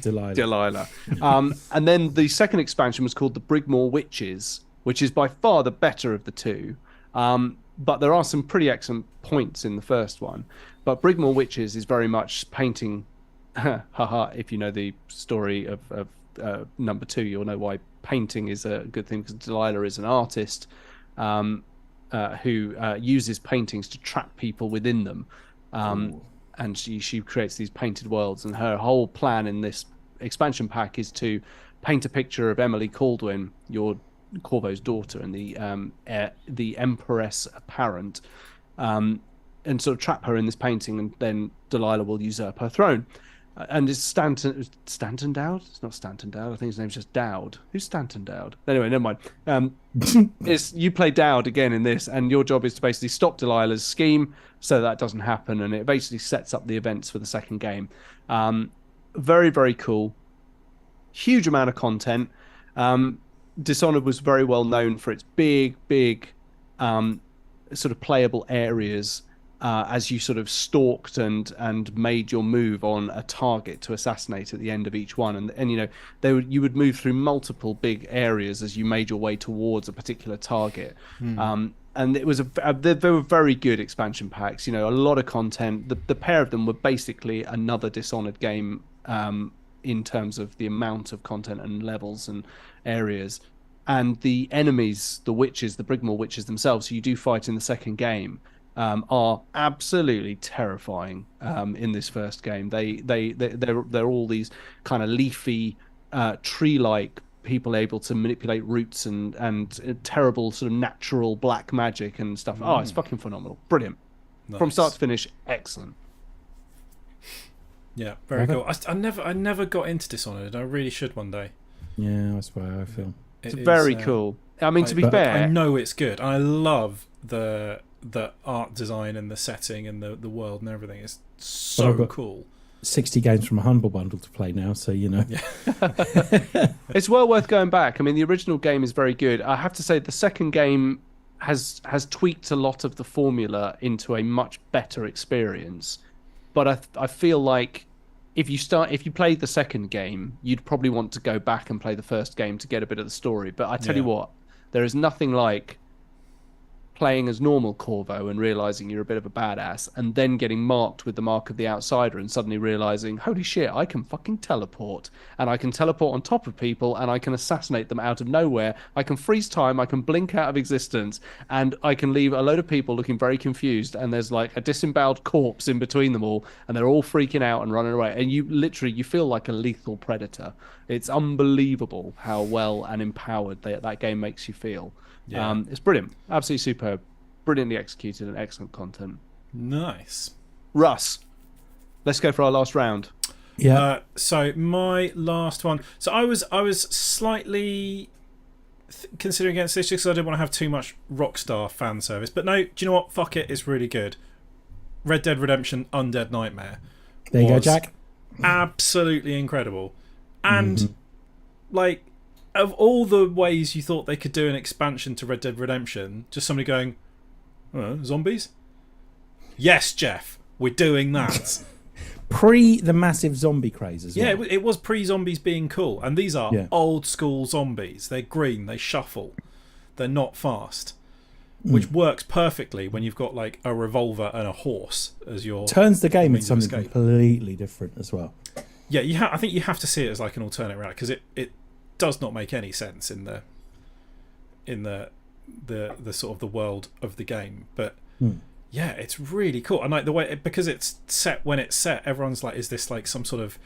Delilah? And then the second expansion was called the Brigmore Witches, which is by far the better of the two. But there are some pretty excellent points in the first one. But Brigmore Witches is very much painting, if you know the story of number 2, you'll know why painting is a good thing, because Delilah is an artist who uses paintings to trap people within them. And she creates these painted worlds, and her whole plan in this expansion pack is to paint a picture of Emily Caldwin, your Corvo's daughter, and the Empress apparent, and sort of trap her in this painting, and then Delilah will usurp her throne. And it's Stanton Dowd? It's not Stanton Dowd. I think his name's just Dowd. Who's Stanton Dowd? Anyway, never mind. You play Dowd again in this, and your job is to basically stop Delilah's scheme so that doesn't happen, and it basically sets up the events for the second game. Very, very cool. Huge amount of content. Dishonored was very well known for its big sort of playable areas as you sort of stalked and made your move on a target to assassinate at the end of each one, and you know you would move through multiple big areas as you made your way towards a particular target. And it was they were very good expansion packs. You know, a lot of content. The pair of them were basically another Dishonored game in terms of the amount of content and levels and areas. And the enemies, the witches, the Brigmore witches themselves, who you do fight in the second game, are absolutely terrifying in this first game. They're all these kind of leafy, tree-like people able to manipulate roots and terrible sort of natural black magic and stuff. Oh, it's fucking phenomenal, brilliant, nice. From start to finish, excellent. Yeah, very cool. I never got into Dishonored. I really should one day. Yeah, that's why I feel. It's very cool. I mean, to be fair, I know it's good. I love the art design and the setting and the world and everything. It's so cool. 60 games from a Humble Bundle to play now, so you know. Yeah. It's well worth going back. I mean, the original game is very good. I have to say the second game has tweaked a lot of the formula into a much better experience. But I feel like if you play the second game, you'd probably want to go back and play the first game to get a bit of the story. But I tell you what, there is nothing like playing as normal Corvo and realizing you're a bit of a badass, and then getting marked with the mark of the outsider and suddenly realizing, holy shit, I can fucking teleport, and I can teleport on top of people, and I can assassinate them out of nowhere. I can freeze time, I can blink out of existence, and I can leave a load of people looking very confused, and there's like a disemboweled corpse in between them all, and they're all freaking out and running away, and you feel like a lethal predator. It's unbelievable how well and empowered that game makes you feel. Yeah. It's brilliant, absolutely superb, brilliantly executed, and excellent content. Nice. Russ, let's go for our last round. Yeah. So my last one. So I was slightly considering against this just because I didn't want to have too much Rockstar fan service. But no, do you know what? Fuck it, it's really good. Red Dead Redemption Undead Nightmare. There you go, Jack. Absolutely incredible. And, like, of all the ways you thought they could do an expansion to Red Dead Redemption, just somebody going, oh, zombies? Yes, Jeff, we're doing that. Pre the massive zombie craze as well. Yeah, it was pre-zombies being cool. And these are old school zombies. They're green, they shuffle, they're not fast. Which works perfectly when you've got like a revolver and a horse as your turns the game into something completely different as well. Yeah, I think you have to see it as like an alternate route because it does not make any sense in the sort of the world of the game. But yeah, it's really cool. And like the way because it's set when it's set, everyone's like, is this like some sort of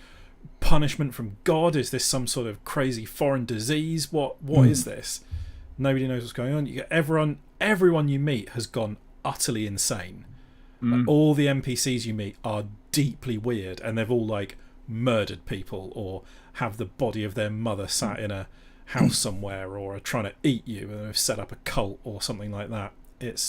punishment from God? Is this some sort of crazy foreign disease? What is this? Nobody knows what's going on. You get everyone you meet has gone utterly insane. Like, all the NPCs you meet are deeply weird, and they've all like murdered people or have the body of their mother sat in a house somewhere, or are trying to eat you, and they've set up a cult or something like that. It's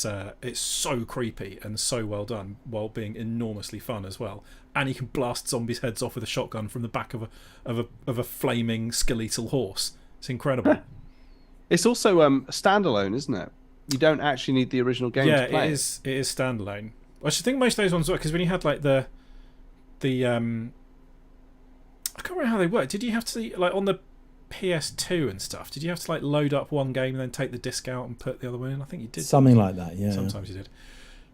so creepy and so well done, while being enormously fun as well. And you can blast zombies' heads off with a shotgun from the back of a flaming skeletal horse. It's incredible. It's also standalone, isn't it? You don't actually need the original game to play. Yeah, it is standalone. I should think most of those ones were, because when you had like the I can't remember how they worked. Did you have to, like on the PS2 and stuff, did you have to like load up one game and then take the disc out and put the other one in? I think you did. Something like that, yeah. Sometimes you did.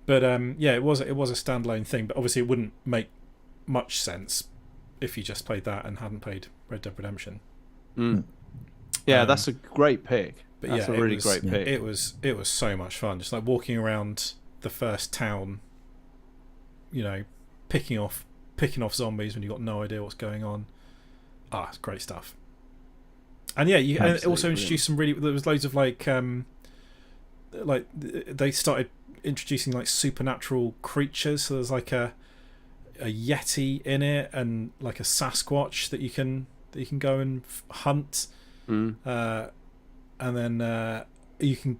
But yeah, it was a standalone thing, but obviously it wouldn't make much sense if you just played that and hadn't played Red Dead Redemption. Yeah, that's a great pick. But that's a really great pick. It was so much fun, just like walking around the first town, you know, picking off zombies when you've got no idea what's going on. It's great stuff. And yeah, you also introduced some really. There was loads of like they started introducing like supernatural creatures. So there's like a yeti in it, and like a Sasquatch that you can go and hunt. And then you can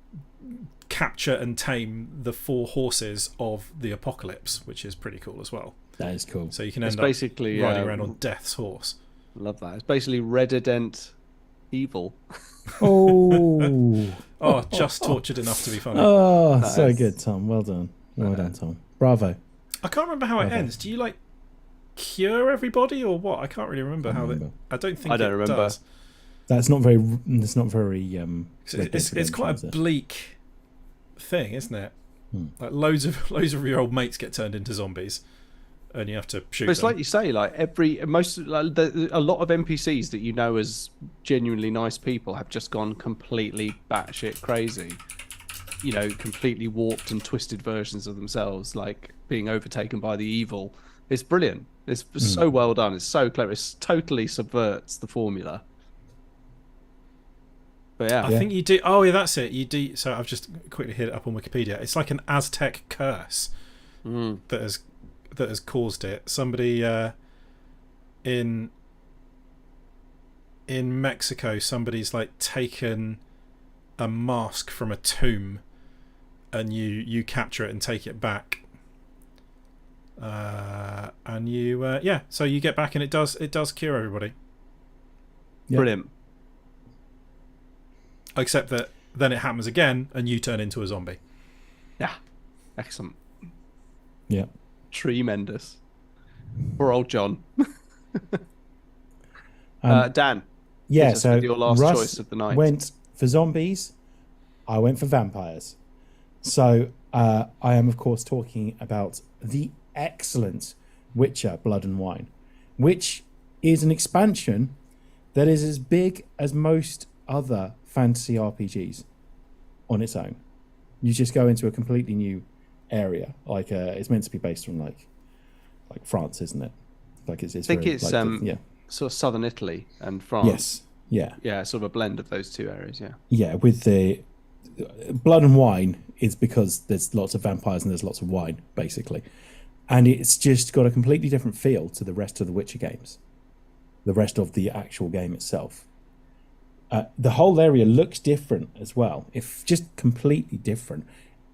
capture and tame the 4 horses of the apocalypse, which is pretty cool as well. That is cool. So you can end up riding around on Death's horse. Love that. It's basically Redident evil. Just tortured enough to be funny. So good, Tom. Well done. Well done, Tom. Bravo. I can't remember how it ends. Do you like cure everybody or what? I can't really remember how they. I don't think. I don't remember. Does. That's not very. It's not very. It's quite a bleak thing, isn't it? Like loads of your old mates get turned into zombies, and you have to shoot. But it's them. like you say, like a lot of NPCs that you know as genuinely nice people have just gone completely batshit crazy. You know, completely warped and twisted versions of themselves, like being overtaken by the evil. It's brilliant. It's so well done. It's so clever. It totally subverts the formula. But yeah. I think you do. Oh, yeah, that's it. You do. So I've just quickly hit it up on Wikipedia. It's like an Aztec curse that has caused it. Somebody in Mexico, somebody's like taken a mask from a tomb, and you capture it and take it back. And you so you get back, and it does cure everybody. Yep. Brilliant. Except that then it happens again, and you turn into a zombie. Yeah, excellent. Yeah, tremendous. Poor old John. Dan. Yeah, so your last Russ choice of the night went for zombies. I went for vampires. So I am, of course, talking about the excellent Witcher: Blood and Wine, which is an expansion that is as big as most other fantasy RPGs on its own. You just go into a completely new area. Like it's meant to be based on like France, isn't it? Like it's. I think it's sort of southern Italy and France. Yes. Yeah, sort of a blend of those two areas. Yeah. Yeah, with the Blood and Wine is because there's lots of vampires and there's lots of wine, basically, and it's just got a completely different feel to the rest of the Witcher games, the rest of the actual game itself. The whole area looks different as well. It's just completely different,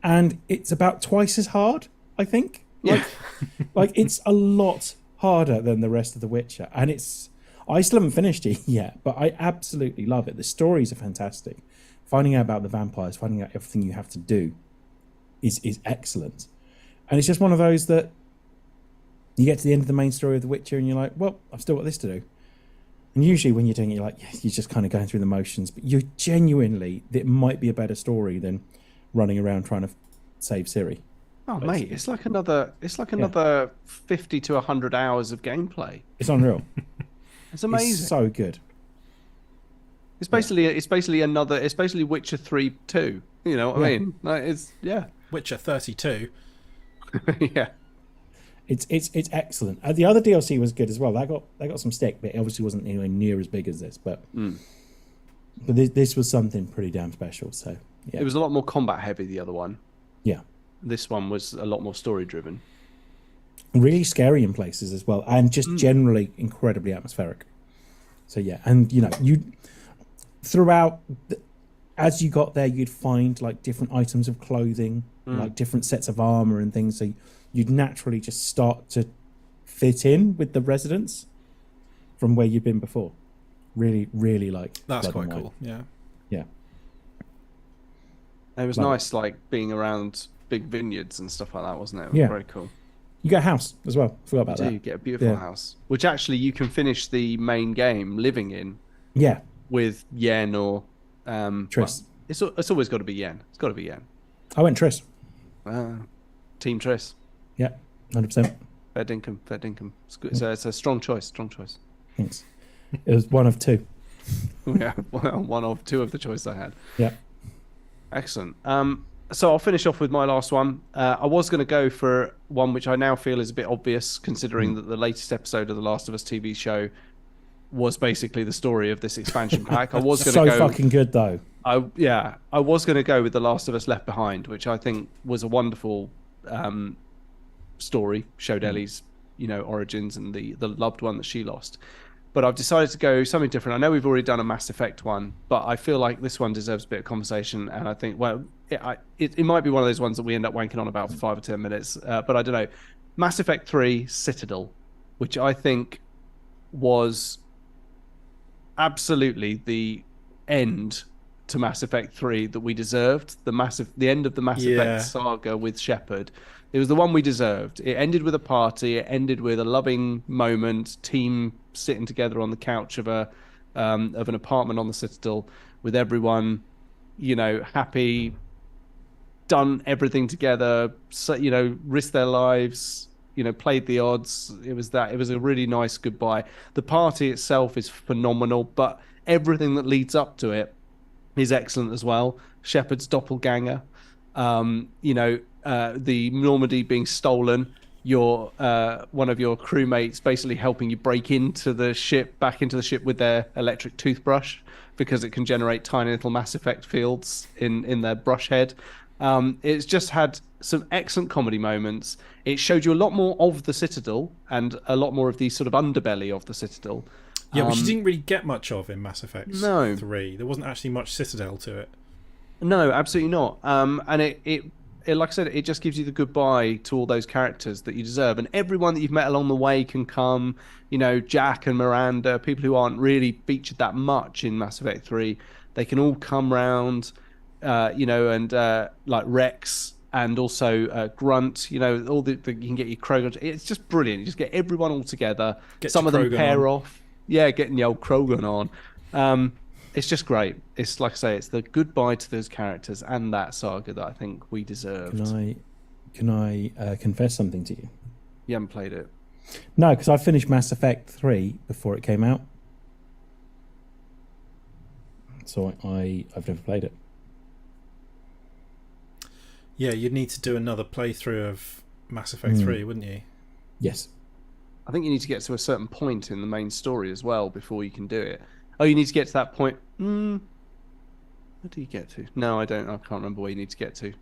and it's about twice as hard, I think. Like it's a lot harder than the rest of The Witcher, and I still haven't finished it yet, but I absolutely love it. The stories are fantastic. Finding out about the vampires, finding out everything you have to do is excellent. And it's just one of those that you get to the end of the main story of The Witcher and you're like, well, I've still got this to do. And usually when you're doing it, you're like, yeah, you're just kind of going through the motions, but you genuinely, it might be a better story than running around trying to save Ciri. Oh, mate, it's like another 50 to 100 hours of gameplay. It's unreal. It's amazing. It's so good. It's basically Witcher 3 2. You know what I mean? Like, Witcher 32. Yeah. It's excellent. The other DLC was good as well. That got some stick, but it obviously wasn't anywhere near as big as this. But this was something pretty damn special. So yeah. It was a lot more combat heavy, the other one. Yeah. This one was a lot more story driven. Really scary in places as well, and just generally incredibly atmospheric. So yeah, and you throughout as you got there, you'd find like different items of clothing, like different sets of armor and things. So you'd naturally just start to fit in with the residents from where you'd been before. Really, really like that's Blood and quite Wine. cool. Yeah. Yeah. And it was nice, like being around big vineyards and stuff like that, wasn't it? It was Yeah. very cool. You get a house as well. Forgot about that. You get a beautiful house, which actually you can finish the main game living in. Yeah. With Yen or Triss. Well, it's always got to be Yen. It's got to be Yen. I went Triss. Team Triss. Yeah, 100%. Fair dinkum. It's a strong choice. Thanks. It was one of two. Yeah, one of two of the choice I had. Yeah. Excellent. So I'll finish off with my last one. I was going to go for one which I now feel is a bit obvious, considering that the latest episode of the Last of Us TV show was basically the story of this expansion pack. I was going to go fucking good though. I was going to go with The Last of Us Left Behind, which I think was a wonderful story. Showed Ellie's origins and the loved one that she lost. But I've decided to go something different. I know we've already done a Mass Effect one, but I feel like this one deserves a bit of conversation. And I think, well, it might be one of those ones that we end up wanking on about for 5 or 10 minutes. But I don't know. Mass Effect 3 Citadel, which I think was absolutely the end to Mass Effect 3 that we deserved. The end of the Mass Effect saga with Shepard. It was the one we deserved. It ended with a party. It ended with a loving moment, team sitting together on the couch of an apartment on the Citadel with everyone, happy, done everything together, risked their lives, played the odds. It was a really nice goodbye. The party itself is phenomenal, but everything that leads up to it is excellent as well. Shepard's doppelganger, the Normandy being stolen, your one of your crewmates basically helping you break into the ship, back into the ship with their electric toothbrush, because it can generate tiny little Mass Effect fields in their brush head. It's just had some excellent comedy moments. It showed you a lot more of the Citadel and a lot more of the sort of underbelly of the Citadel. Yeah, which you didn't really get much of in Mass Effect 3. There wasn't actually much Citadel to it. No, absolutely not. And it like I said, it just gives you the goodbye to all those characters that you deserve. And everyone that you've met along the way can come, Jack and Miranda, people who aren't really featured that much in Mass Effect 3, they can all come round, and like Rex and also Grunt, all you can get your Krogan. It's just brilliant. You just get everyone all together. Some of them pair off. Yeah, getting the old Krogan on. It's just great. It's like I say, it's the goodbye to those characters and that saga that I think we deserved. Can I confess something to you? You haven't played it? No, because I finished Mass Effect 3 before it came out. So I've never played it. Yeah, you'd need to do another playthrough of Mass Effect 3, wouldn't you? Yes. I think you need to get to a certain point in the main story as well before you can do it. Oh, you need to get to that point. Where do you get to? No, I don't. I can't remember where you need to get to.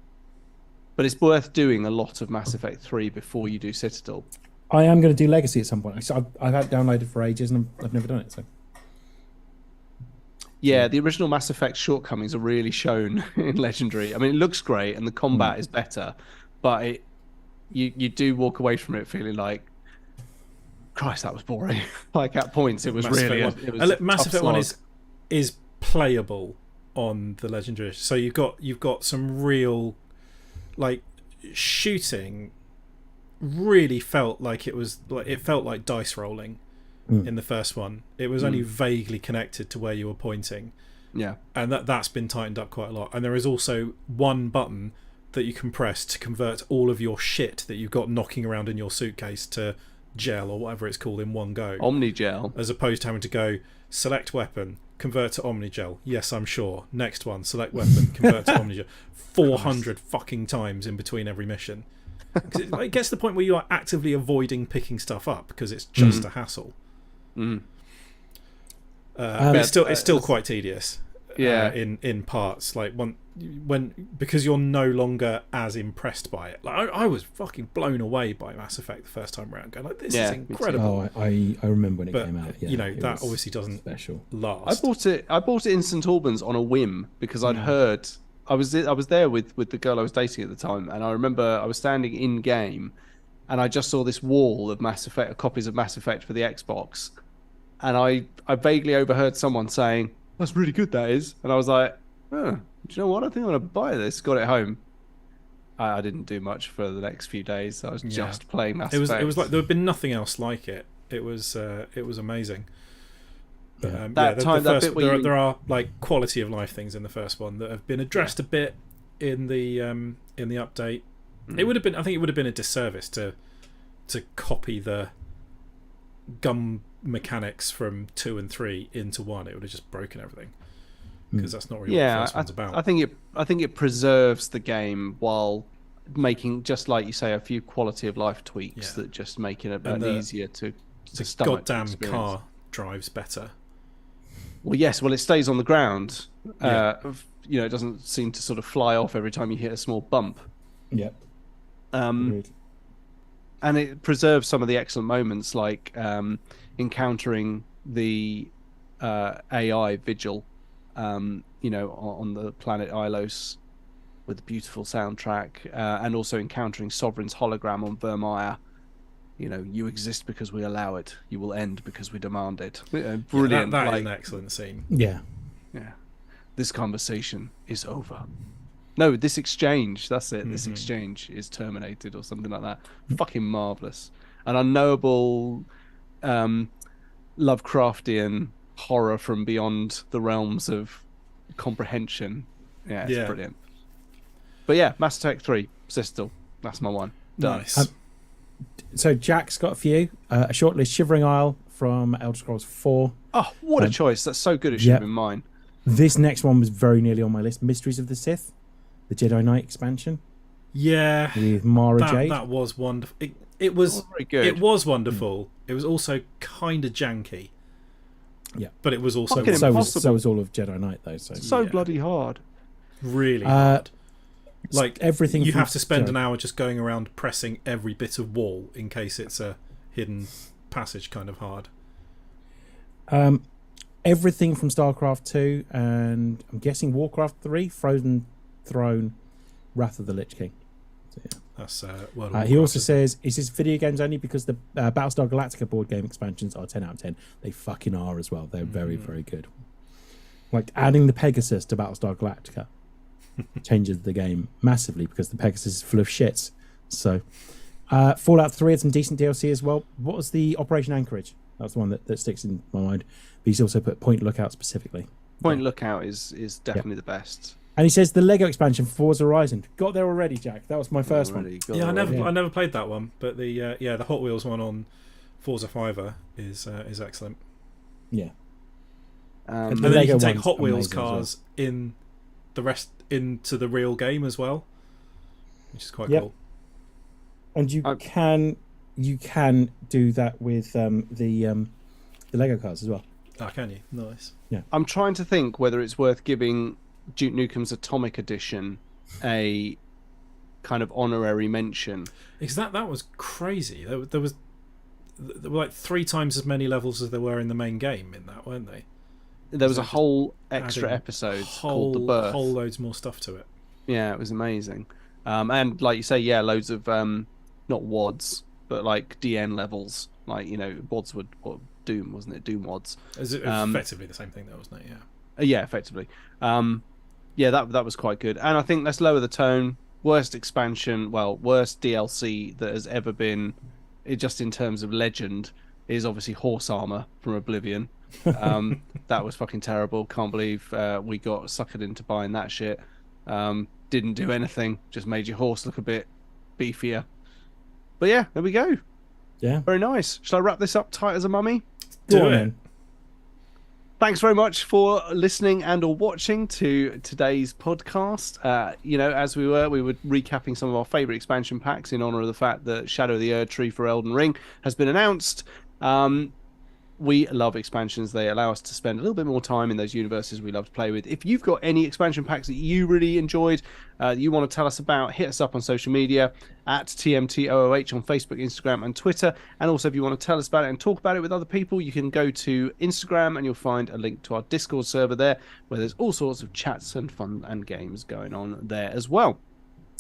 But it's worth doing a lot of Mass Effect 3 before you do Citadel. I am going to do Legacy at some point. I've had it downloaded for ages and I've never done it. So Yeah, the original Mass Effect shortcomings are really shown in Legendary. I mean, it looks great and the combat is better, but you do walk away from it feeling like, Christ, that was boring. Like at points, it was Mass really. Effect It was 1. a Mass tough Effect 1 slog. is playable on the Legendary. So you've got some real, like, shooting. Really felt like it felt like dice rolling in the first one. It was only vaguely connected to where you were pointing. Yeah. And that's been tightened up quite a lot. And there is also one button that you can press to convert all of your shit that you've got knocking around in your suitcase to gel or whatever it's called in one go. Omnigel. As opposed to having to go select weapon, convert to Omnigel. Yes, I'm sure. Next one, select weapon, convert to Omnigel. 400 fucking times in between every mission. It gets to the point where you are actively avoiding picking stuff up because it's just a hassle. But it's still quite tedious. Yeah. In parts, like because you're no longer as impressed by it. Like I was fucking blown away by Mass Effect the first time around, going like, this is incredible. Oh, I remember when it came out. Yeah, you know, that obviously doesn't special. last. I bought it in St Albans on a whim because I'd heard. I was there with the girl I was dating at the time, and I remember I was standing in game, and I just saw this wall of Mass Effect copies of Mass Effect for the Xbox, and I vaguely overheard someone saying, "That's really good, that is," and I was like, "Oh, do you know what? I think I'm gonna buy this." Got it home. I didn't do much for the next few days. I was just playing Mass Effect. It was like there had been nothing else like it. It was amazing. But, there are like quality of life things in the first one that have been addressed a bit in the update. It would have been, I think, it would have been a disservice to copy the gun mechanics from 2 and 3 into 1. It would have just broken everything because that's not really what the first one's about. I think it preserves the game while making, just like you say, a few quality of life tweaks that just make it a bit easier to stomach. Goddamn car drives better. Well, yes. Well, it stays on the ground. You know, it doesn't seem to sort of fly off every time you hit a small bump. Yep. And it preserves some of the excellent moments, like encountering the AI Vigil, you know, on the planet Ilos with a beautiful soundtrack, and also encountering Sovereign's hologram on Vermeer. You know, you exist because we allow it. You will end because we demand it. Brilliant. That is an excellent scene. Yeah. Yeah. This conversation is over. No, this exchange. That's it. This exchange is terminated or something like that. Fucking marvelous. An unknowable Lovecraftian horror from beyond the realms of comprehension. Yeah, it's brilliant. But yeah, Mass Effect 3, Sistel. That's my one. Done. Nice. So Jack's got a few. A shortlist: Shivering Isle from Elder Scrolls 4. Oh, what a choice. That's so good it should have been mine. This next one was very nearly on my list. Mysteries of the Sith, the Jedi Knight expansion. Yeah. With Mara Jade. That was wonderful. It was very good. It was wonderful. It was also kind of janky. Yeah. But it was also Fucking so was all of Jedi Knight though. So bloody hard. Really hard. Like everything you have to spend an hour just going around pressing every bit of wall in case it's a hidden passage, kind of hard. Everything from StarCraft 2 and I'm guessing Warcraft 3, Frozen Throne, Wrath of the Lich King. So, yeah. That's he also says, is this video games only because the Battlestar Galactica board game expansions are 10 out of 10? They fucking are as well. They're very, very good. Like adding the Pegasus to Battlestar Galactica changes the game massively because the Pegasus is full of shits. So Fallout 3 had some decent DLC as well. What was the Operation Anchorage? That's the one that sticks in my mind. But he's also put Point Lookout specifically. Point Lookout is definitely the best. And he says the Lego expansion for Forza Horizon. Got there already, Jack. That was my first one. Yeah, I never played that one, but the Hot Wheels one on Forza 5 is excellent. Yeah. And then you can take Hot Wheels cars into the real game as well, which is quite cool. And you can do that with the Lego cars as well. Oh, can you? Nice. Yeah. I'm trying to think whether it's worth giving Duke Nukem's Atomic Edition a kind of honorary mention. Because that was crazy. There were like 3 times as many levels as there were in the main game in that, weren't they? there was a Just whole extra adding episode called The Birth. Whole loads more stuff to it. Yeah, it was amazing. And like you say, yeah, loads of not WODs, but like DN levels. Like, you know, WODs were Doom, wasn't it? Doom WODs. Is it effectively the same thing, though, wasn't it? Yeah. Yeah, effectively. Yeah, that was quite good. And I think let's lower the tone. Worst expansion, well, worst DLC that has ever been, just in terms of legend, is obviously Horse Armor from Oblivion. That was fucking terrible. Can't believe we got suckered into buying that shit. Didn't do anything, just made your horse look a bit beefier. But yeah, there we go. Yeah. Very nice. Shall I wrap this up tight as a mummy? Do it. Thanks very much for listening and or watching to today's podcast. You know, as we were recapping some of our favourite expansion packs in honour of the fact that Shadow of the Erdtree for Elden Ring has been announced. We love expansions. They allow us to spend a little bit more time in those universes we love to play with. If you've got any expansion packs that you really enjoyed, that you want to tell us about, hit us up on social media at TMTOOH on Facebook, Instagram, and Twitter. And also, if you want to tell us about it and talk about it with other people, you can go to Instagram and you'll find a link to our Discord server there, where there's all sorts of chats and fun and games going on there as well.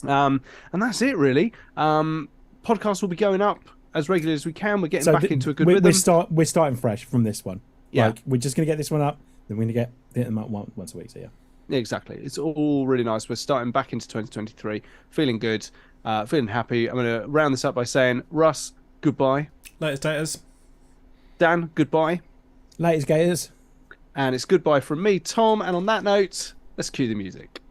And that's it, really. Podcasts will be going up as regularly as we can. We're getting back into a good rhythm. We're starting fresh from this one. Yeah. Like, we're just going to get this one up, then we're going to get them up once a week. So, yeah. Exactly. It's all really nice. We're starting back into 2023. Feeling good. Feeling happy. I'm going to round this up by saying, Russ, goodbye. Latest daters. Dan, goodbye. Latest Gators. And it's goodbye from me, Tom. And on that note, let's cue the music.